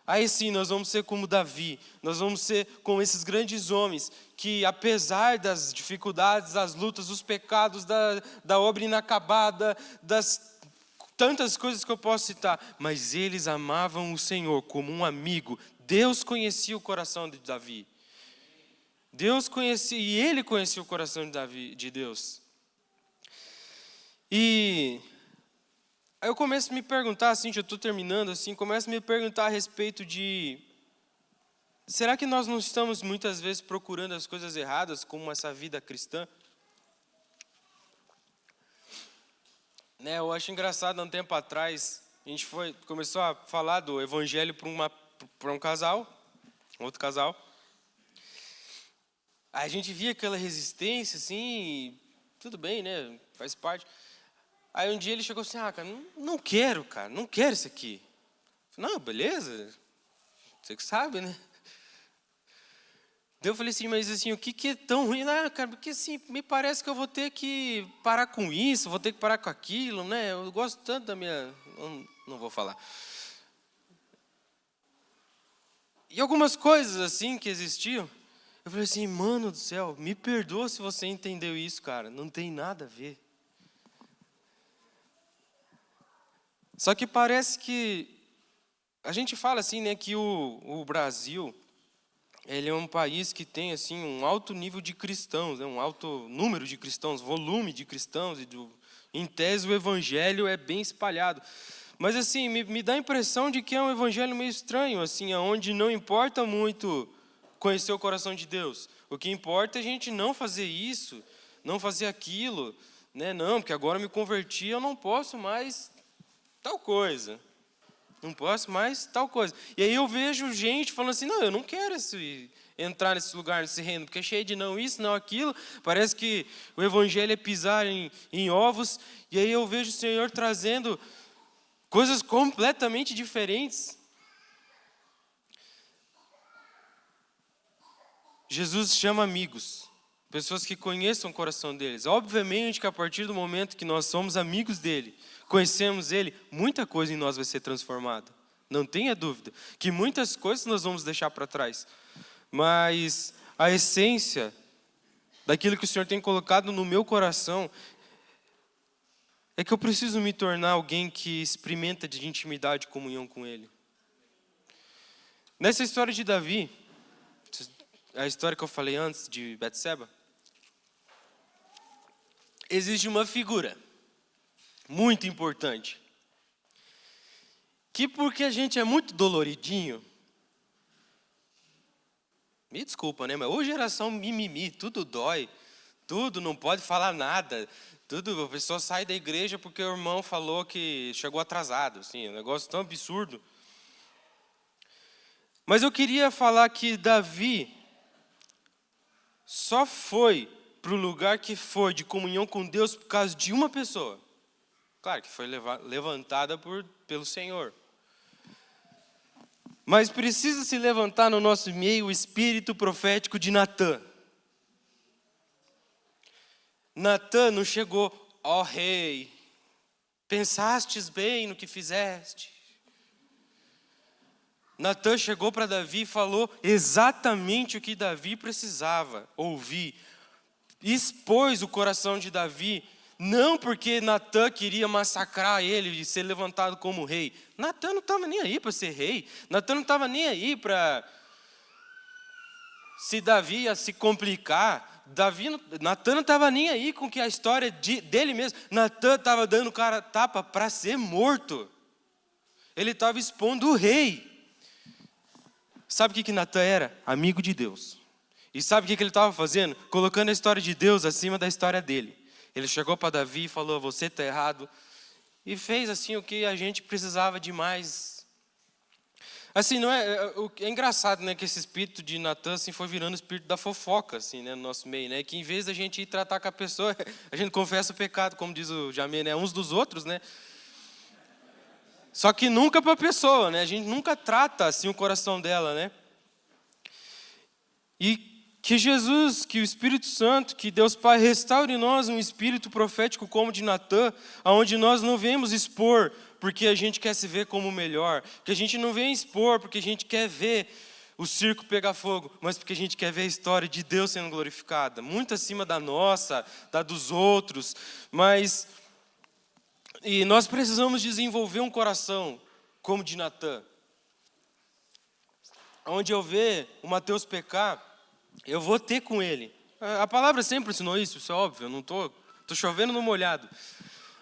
aí sim nós vamos ser como Davi, nós vamos ser como esses grandes homens que, apesar das dificuldades, das lutas, dos pecados, da obra inacabada, das tantas coisas que eu posso citar, mas eles amavam o Senhor como um amigo. Deus conhecia o coração de Davi. Deus conhecia, e ele conhecia o coração de Davi, de Deus. E aí eu começo a me perguntar, assim, já estou terminando, assim, começo a me perguntar a respeito de: será que nós não estamos muitas vezes procurando as coisas erradas, como essa vida cristã? Eu acho engraçado, há um tempo atrás, a gente começou a falar do evangelho para um casal, outro casal. Aí a gente via aquela resistência, assim, tudo bem, né, faz parte. Aí um dia ele chegou assim: cara, não quero isso aqui. Não, beleza, você que sabe, né? Daí eu falei assim: mas assim, o que é tão ruim? Cara, porque assim, me parece que eu vou ter que parar com isso, vou ter que parar com aquilo, né? Eu gosto tanto da minha... Não vou falar. E algumas coisas assim que existiam, eu falei assim: mano do céu, me perdoa se você entendeu isso, cara. Não tem nada a ver. Só que parece que... A gente fala assim, né, que o Brasil... ele é um país que tem assim um alto nível de cristãos, né? Um alto número de cristãos, volume de cristãos, em tese o evangelho é bem espalhado. Mas assim, me dá a impressão de que é um evangelho meio estranho, assim, onde não importa muito conhecer o coração de Deus. O que importa é a gente não fazer isso, não fazer aquilo, né? Não, porque agora eu me converti, eu não posso mais tal coisa. Não posso mais tal coisa. E aí eu vejo gente falando assim: não, eu não quero entrar nesse lugar, nesse reino, porque é cheio de não isso, não aquilo. Parece que o evangelho é pisar em ovos. E aí eu vejo o Senhor trazendo coisas completamente diferentes. Jesus chama amigos, pessoas que conheçam o coração deles. Obviamente que a partir do momento que nós somos amigos dele, conhecemos ele, muita coisa em nós vai ser transformada. Não tenha dúvida que muitas coisas nós vamos deixar para trás. Mas a essência daquilo que o Senhor tem colocado no meu coração é que eu preciso me tornar alguém que experimenta de intimidade e comunhão com ele. Nessa história de Davi, a história que eu falei antes de Betseba, existe uma figura muito importante, que porque a gente é muito doloridinho, me desculpa, né? Mas hoje geração mimimi, tudo dói, tudo, não pode falar nada, tudo, a pessoa sai da igreja porque o irmão falou que chegou atrasado, assim, um negócio tão absurdo. Mas eu queria falar que Davi só foi para o lugar que foi de comunhão com Deus por causa de uma pessoa. Claro que foi levantada pelo Senhor. Mas precisa se levantar no nosso meio o espírito profético de Natã. Natã não chegou: ó rei, pensastes bem no que fizeste. Natã chegou para Davi e falou exatamente o que Davi precisava ouvir. Expôs o coração de Davi, não porque Natã queria massacrar ele e ser levantado como rei. Natã não estava nem aí para ser rei. Natã não estava nem aí para se Davi ia se complicar, Natan não estava nem aí com que a história dele mesmo. Natan estava dando o cara tapa para ser morto. Ele estava expondo o rei. Sabe o que Natan era? Amigo de Deus. E sabe o que ele estava fazendo? Colocando a história de Deus acima da história dele. Ele chegou para Davi e falou: você está errado. E fez assim o que a gente precisava de mais. Assim, não é engraçado, né, que esse espírito de Natan assim, foi virando o espírito da fofoca assim, né, no nosso meio, né, que em vez da gente ir tratar com a pessoa, a gente confessa o pecado, como diz o Jamê, né, uns dos outros, né? Só que nunca para a pessoa, né? A gente nunca trata assim o coração dela, né? E que Jesus, que o Espírito Santo, que Deus Pai restaure em nós um espírito profético como o de Natan, onde nós não vemos expor porque a gente quer se ver como melhor, que a gente não vem expor porque a gente quer ver o circo pegar fogo, mas porque a gente quer ver a história de Deus sendo glorificada, muito acima da nossa, da dos outros, e nós precisamos desenvolver um coração como o de Natan. Onde eu ver o Mateus pecar, eu vou ter com ele. A palavra sempre ensinou isso é óbvio, eu não tô chovendo no molhado.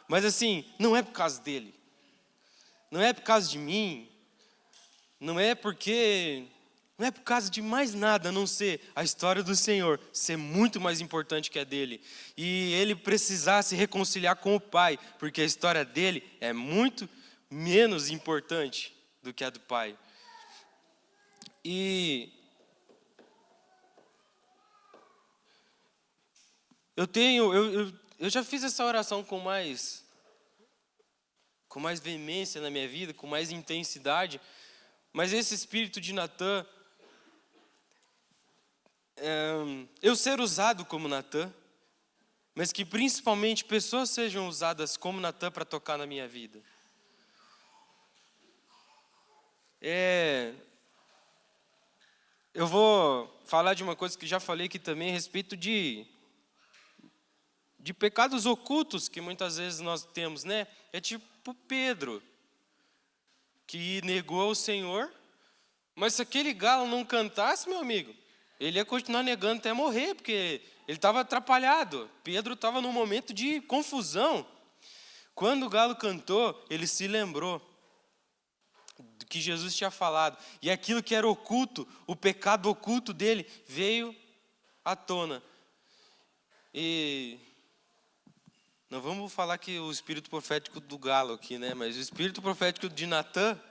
Mas assim, não é por causa dele. Não é por causa de mim. Não é por causa de mais nada, a não ser a história do Senhor ser muito mais importante que a dele. E ele precisar se reconciliar com o Pai, porque a história dele é muito menos importante do que a do Pai. E eu já fiz essa oração com mais veemência na minha vida, com mais intensidade, mas esse espírito de Natan, eu ser usado como Natan, mas que principalmente pessoas sejam usadas como Natan para tocar na minha vida. Eu vou falar de uma coisa que já falei aqui também a respeito de pecados ocultos que muitas vezes nós temos, né? É tipo Pedro, que negou o Senhor, mas se aquele galo não cantasse, meu amigo, ele ia continuar negando até morrer, porque ele estava atrapalhado. Pedro estava num momento de confusão. Quando o galo cantou, ele se lembrou do que Jesus tinha falado. E aquilo que era oculto, o pecado oculto dele, veio à tona. E não vamos falar que o espírito profético do galo aqui, né? Mas o espírito profético de Natan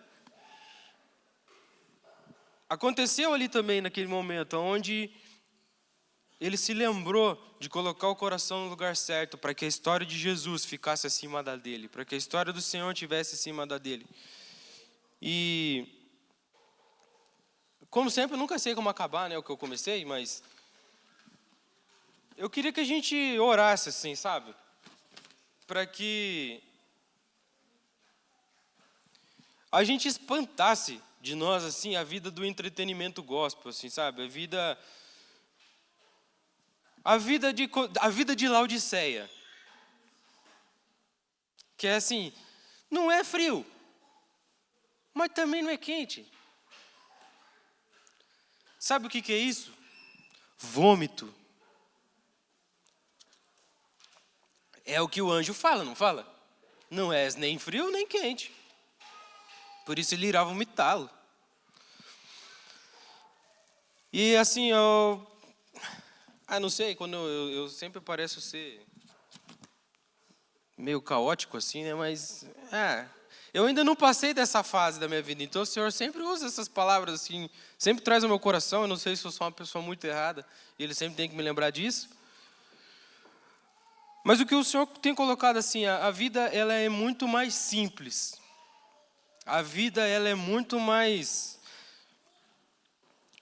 aconteceu ali também naquele momento, onde ele se lembrou de colocar o coração no lugar certo, para que a história de Jesus ficasse acima da dele, para que a história do Senhor estivesse acima da dele. E, como sempre, eu nunca sei como acabar, né, o que eu comecei, mas eu queria que a gente orasse assim, sabe? Para que a gente espantasse de nós, assim, a vida do entretenimento gospel, assim, sabe? A vida de Laodiceia. Que é assim, não é frio, mas também não é quente. Sabe o que é isso? Vômito. É o que o anjo fala, não fala? Não és nem frio nem quente. Por isso ele irá vomitá-lo. E assim, não sei, quando eu sempre pareço ser meio caótico assim, né? Mas, eu ainda não passei dessa fase da minha vida. Então o Senhor sempre usa essas palavras assim, sempre traz ao meu coração. Eu não sei se eu sou uma pessoa muito errada, e Ele sempre tem que me lembrar disso. Mas o que o Senhor tem colocado assim, a vida ela é muito mais simples. A vida ela é muito mais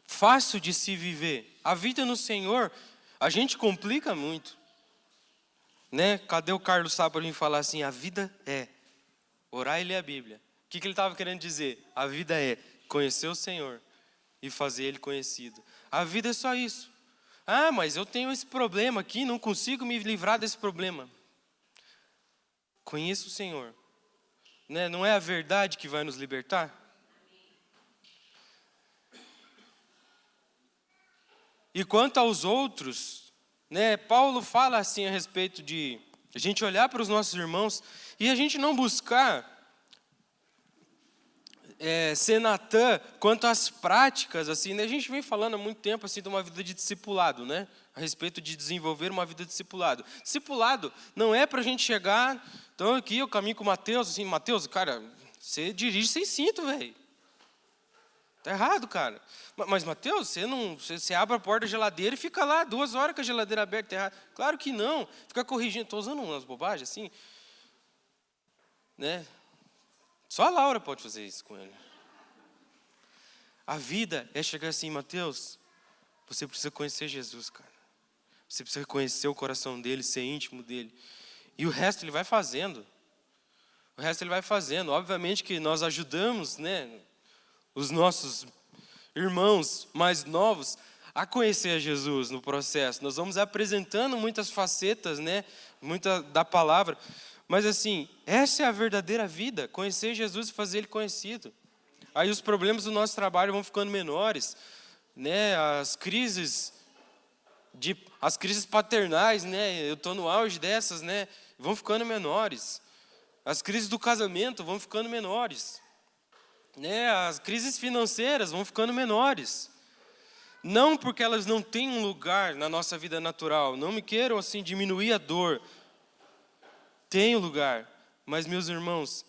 fácil de se viver. A vida no Senhor, a gente complica muito. Né? Cadê o Carlos Sá para mim falar assim, a vida é orar e ler a Bíblia. O que ele estava querendo dizer? A vida é conhecer o Senhor e fazer Ele conhecido. A vida é só isso. Mas eu tenho esse problema aqui, não consigo me livrar desse problema. Conheça o Senhor. Né? Não é a verdade que vai nos libertar? E quanto aos outros, né, Paulo fala assim a respeito de a gente olhar para os nossos irmãos e a gente não buscar ser Natan quanto às práticas, assim, né? A gente vem falando há muito tempo assim de uma vida de discipulado, né? A respeito de desenvolver uma vida de discipulado. Discipulado não é para a gente chegar, então aqui eu caminho com o Mateus, assim, Mateus, cara, você dirige sem cinto, velho. Tá errado, cara. Mas Mateus, você abre a porta da geladeira e fica lá 2 horas com a geladeira aberta, tá errado. Claro que não. Fica corrigindo, estou usando umas bobagens assim, né? Só a Laura pode fazer isso com ele. A vida é chegar assim, Mateus, você precisa conhecer Jesus, cara. Você precisa conhecer o coração dele, ser íntimo dele. E o resto ele vai fazendo. O resto ele vai fazendo. Obviamente que nós ajudamos, né, os nossos irmãos mais novos a conhecer a Jesus no processo. Nós vamos apresentando muitas facetas, né, muita da palavra. Mas assim, essa é a verdadeira vida, conhecer Jesus e fazer Ele conhecido. Aí os problemas do nosso trabalho vão ficando menores, né? As crises paternais, né? Eu estou no auge dessas, né? Vão ficando menores. As crises do casamento vão ficando menores, né? As crises financeiras vão ficando menores. Não porque elas não têm um lugar na nossa vida natural. Não me queiram assim diminuir a dor. Tem um lugar, mas meus irmãos,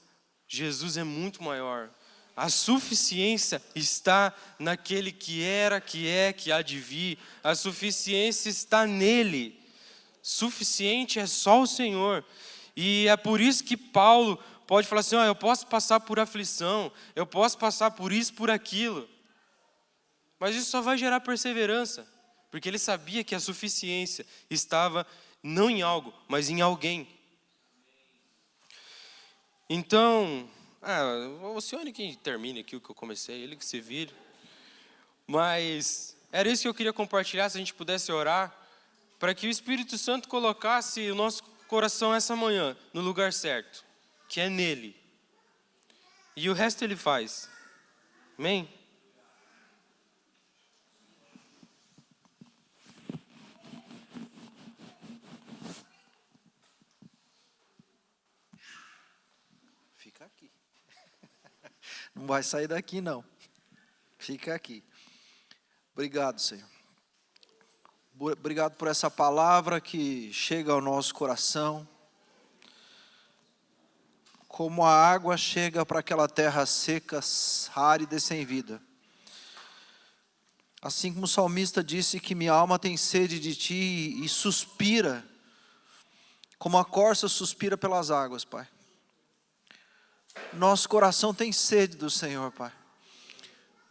Jesus é muito maior. A suficiência está naquele que era, que é, que há de vir. A suficiência está nele. Suficiente é só o Senhor. E é por isso que Paulo pode falar assim, eu posso passar por aflição, eu posso passar por isso, por aquilo. Mas isso só vai gerar perseverança, porque ele sabia que a suficiência estava não em algo, mas em alguém. Então, o Cione que termine aqui o que eu comecei, ele que se vire. Mas era isso que eu queria compartilhar, se a gente pudesse orar, para que o Espírito Santo colocasse o nosso coração essa manhã no lugar certo, que é nele. E o resto ele faz. Amém? Fica aqui. Não vai sair daqui, não. Fica aqui. Obrigado, Senhor. Obrigado por essa palavra que chega ao nosso coração. Como a água chega para aquela terra seca, árida e sem vida. Assim como o salmista disse que minha alma tem sede de Ti e suspira, como a corça suspira pelas águas, Pai. Nosso coração tem sede do Senhor, Pai.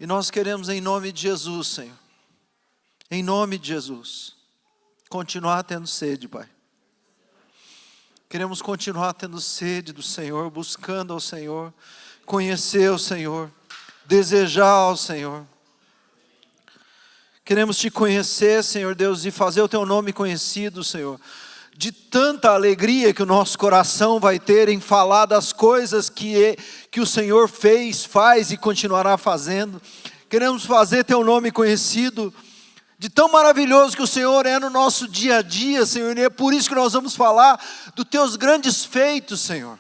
E nós queremos em nome de Jesus, Senhor. Em nome de Jesus. Continuar tendo sede, Pai. Queremos continuar tendo sede do Senhor, buscando ao Senhor, conhecer o Senhor, desejar ao Senhor. Queremos Te conhecer, Senhor Deus, e fazer o Teu nome conhecido, Senhor. De tanta alegria que o nosso coração vai ter em falar das coisas que o Senhor fez, faz e continuará fazendo. Queremos fazer Teu nome conhecido, de tão maravilhoso que o Senhor é no nosso dia a dia, Senhor. E é por isso que nós vamos falar dos Teus grandes feitos, Senhor.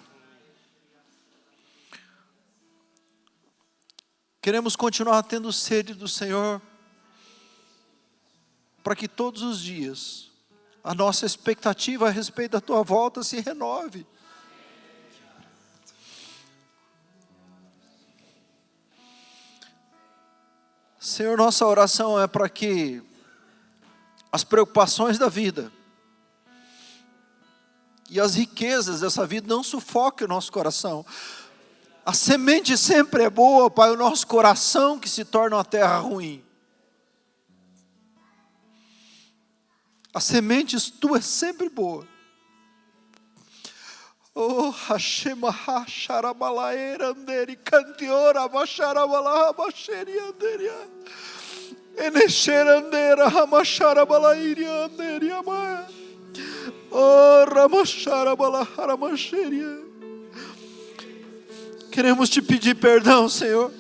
Queremos continuar tendo sede do Senhor, para que todos os dias a nossa expectativa a respeito da Tua volta se renove. Senhor, nossa oração é para que as preocupações da vida e as riquezas dessa vida não sufoquem o nosso coração. A semente sempre é boa, Pai, o nosso coração que se torna uma terra ruim. A semente tua é sempre boa. Oh, Hashem, Hasharabalaera, Anderi, Cantiora, Bacharabala, Bacheri, Anderia, Enesherandera, Hamacharabalaíria, Anderia, oh, Ramacharabala, Haramancheria. Queremos Te pedir perdão, Senhor.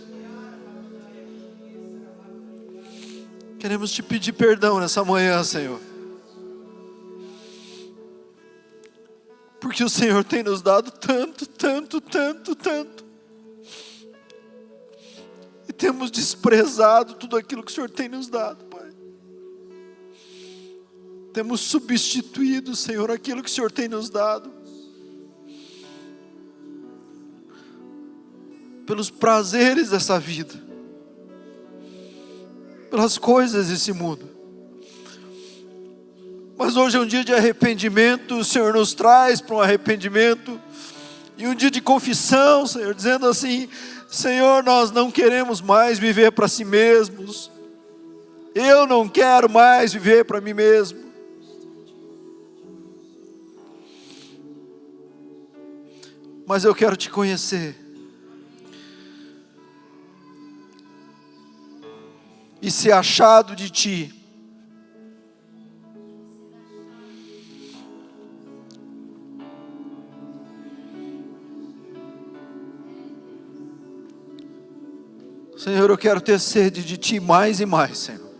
Queremos te pedir perdão nessa manhã, Senhor. Porque o Senhor tem nos dado tanto, tanto, tanto, tanto. E temos desprezado tudo aquilo que o Senhor tem nos dado, Pai. Temos substituído, Senhor, aquilo que o Senhor tem nos dado pelos prazeres dessa vida, pelas coisas desse mundo. Mas hoje é um dia de arrependimento, o Senhor nos traz para um arrependimento, e um dia de confissão, Senhor, dizendo assim: Senhor, nós não queremos mais viver para si mesmos, eu não quero mais viver para mim mesmo. Mas eu quero te conhecer, e ser achado de ti. Senhor, eu quero ter sede de ti mais e mais, Senhor.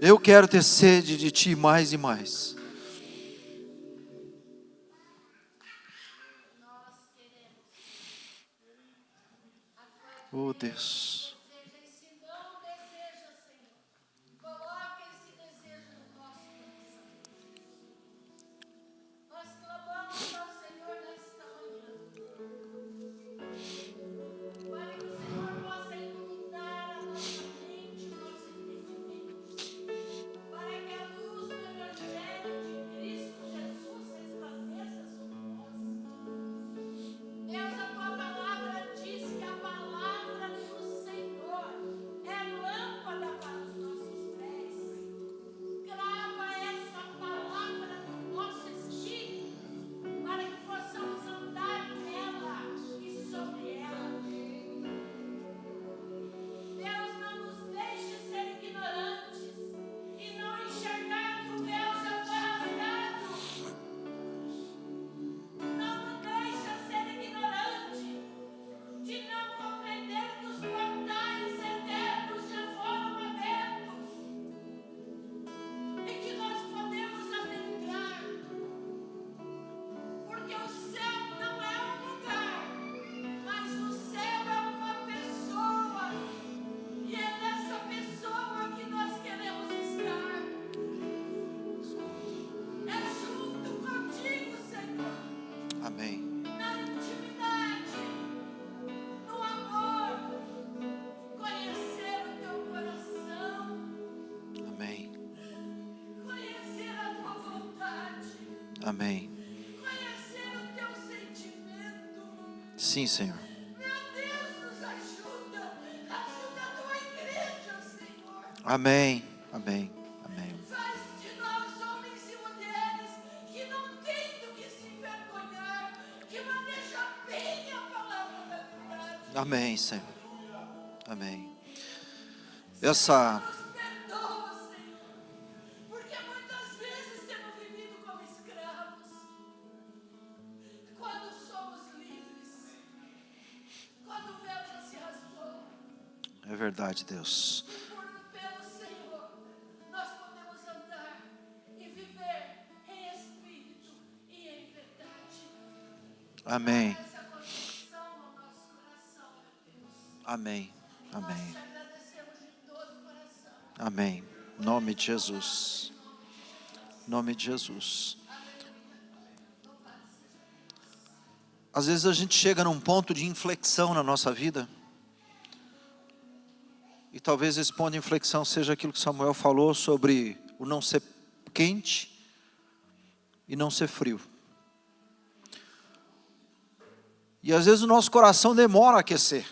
Eu quero ter sede de ti mais e mais. Oh Deus. Amém. Conhecer o teu sentimento. Sim, Senhor. Meu Deus, nos ajuda. Ajuda a tua igreja, Senhor. Amém. Amém. Amém. Faz de nós homens e mulheres que não têm do que se envergonhar, que maneja bem a palavra da verdade. Amém, Senhor. Amém. Essa é verdade, Deus. Pelo Senhor, nós podemos andar e viver em espírito e em verdade. Amém. Essa convicção no nosso coração, meu Deus. Amém. Amém. Nós te agradecemos de todo o coração. Amém. Em nome de Jesus. Em nome de Jesus. Às vezes a gente chega num ponto de inflexão na nossa vida. E talvez esse ponto de inflexão seja aquilo que Samuel falou sobre o não ser quente e não ser frio. E às vezes o nosso coração demora a aquecer.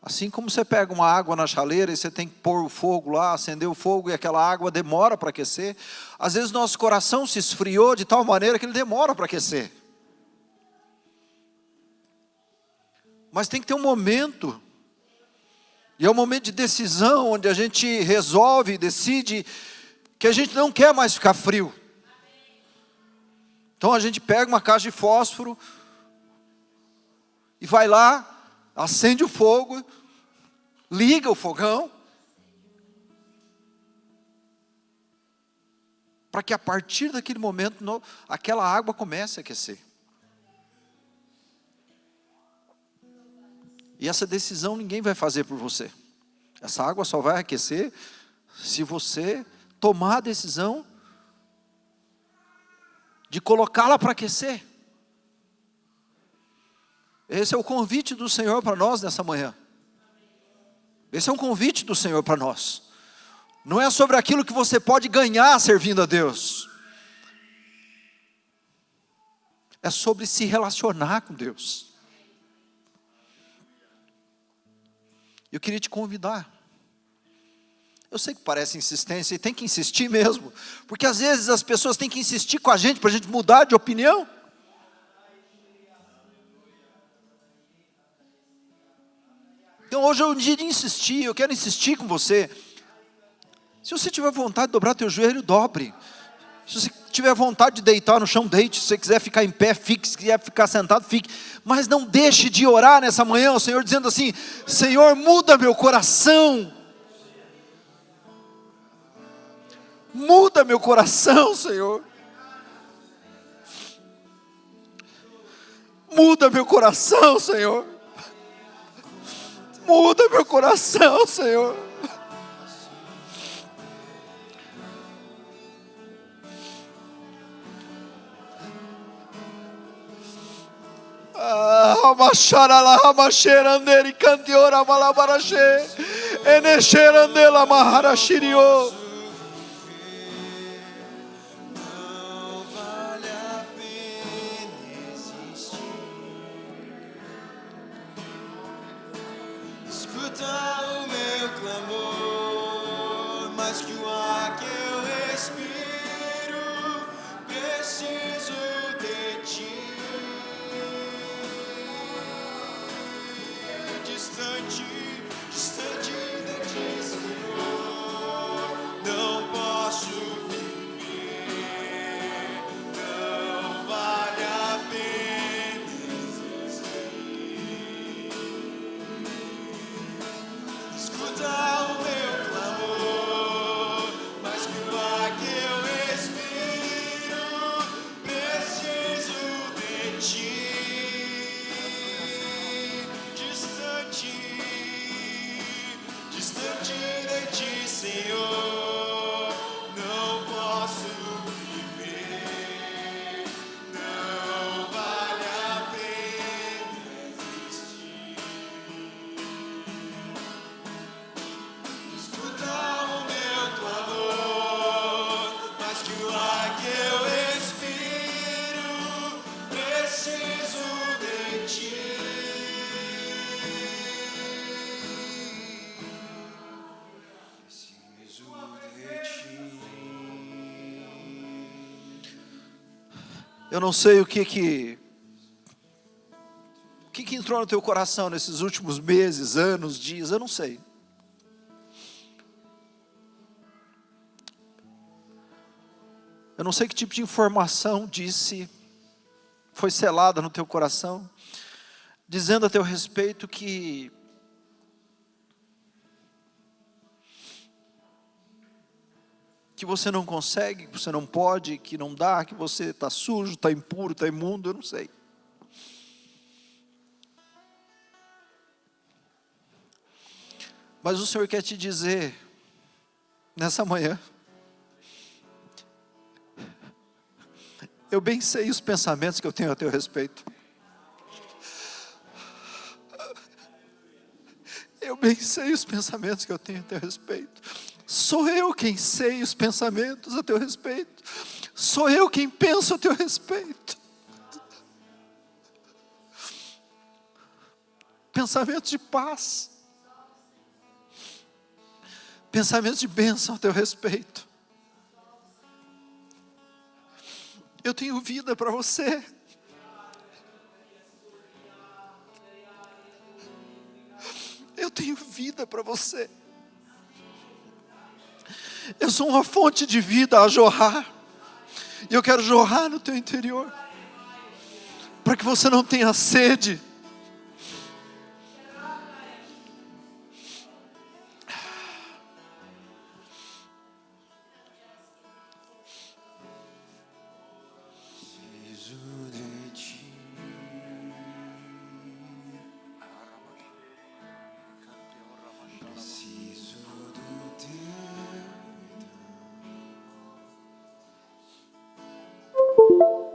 Assim como você pega uma água na chaleira e você tem que pôr o fogo lá, acender o fogo e aquela água demora para aquecer. Às vezes o nosso coração se esfriou de tal maneira que ele demora para aquecer. Mas tem que ter um momento, e é um momento de decisão, onde a gente resolve, decide, que a gente não quer mais ficar frio. Então a gente pega uma caixa de fósforo, e vai lá, acende o fogo, liga o fogão, para que a partir daquele momento aquela água comece a aquecer. E essa decisão ninguém vai fazer por você. Essa água só vai aquecer se você tomar a decisão de colocá-la para aquecer. Esse é o convite do Senhor para nós nessa manhã. Esse é um convite do Senhor para nós. Não é sobre aquilo que você pode ganhar servindo a Deus. É sobre se relacionar com Deus. Eu queria te convidar. Eu sei que parece insistência e tem que insistir mesmo. Porque às vezes as pessoas têm que insistir com a gente para a gente mudar de opinião. Então hoje é um dia de insistir, eu quero insistir com você. Se você tiver vontade de dobrar teu joelho, dobre. Se você tiver vontade de deitar no chão, deite. Se você quiser ficar em pé, fique. Se quiser ficar sentado, fique. Mas não deixe de orar nessa manhã, o Senhor dizendo assim: Senhor, muda meu coração. Muda meu coração, Senhor. Muda meu coração, Senhor. Muda meu coração, Senhor. Amacharala, amacheranderi, cantiora, malabarache, enecherandela, maharashirio. Eu não sei o que entrou no teu coração nesses últimos meses, anos, dias, eu não sei. Eu não sei que tipo de informação foi selada no teu coração, dizendo a teu respeito que você não consegue, que você não pode, que não dá, que você está sujo, está impuro, está imundo, eu não sei. Mas o Senhor quer te dizer, nessa manhã, eu bem sei os pensamentos que eu tenho a teu respeito. Eu bem sei os pensamentos que eu tenho a teu respeito. Sou eu quem sei os pensamentos a teu respeito. Sou eu quem penso a teu respeito. Pensamentos de paz. Pensamentos de bênção a teu respeito. Eu tenho vida para você. Eu tenho vida para você. Eu sou uma fonte de vida a jorrar. E eu quero jorrar no teu interior. Para que você não tenha sede. Aleluia.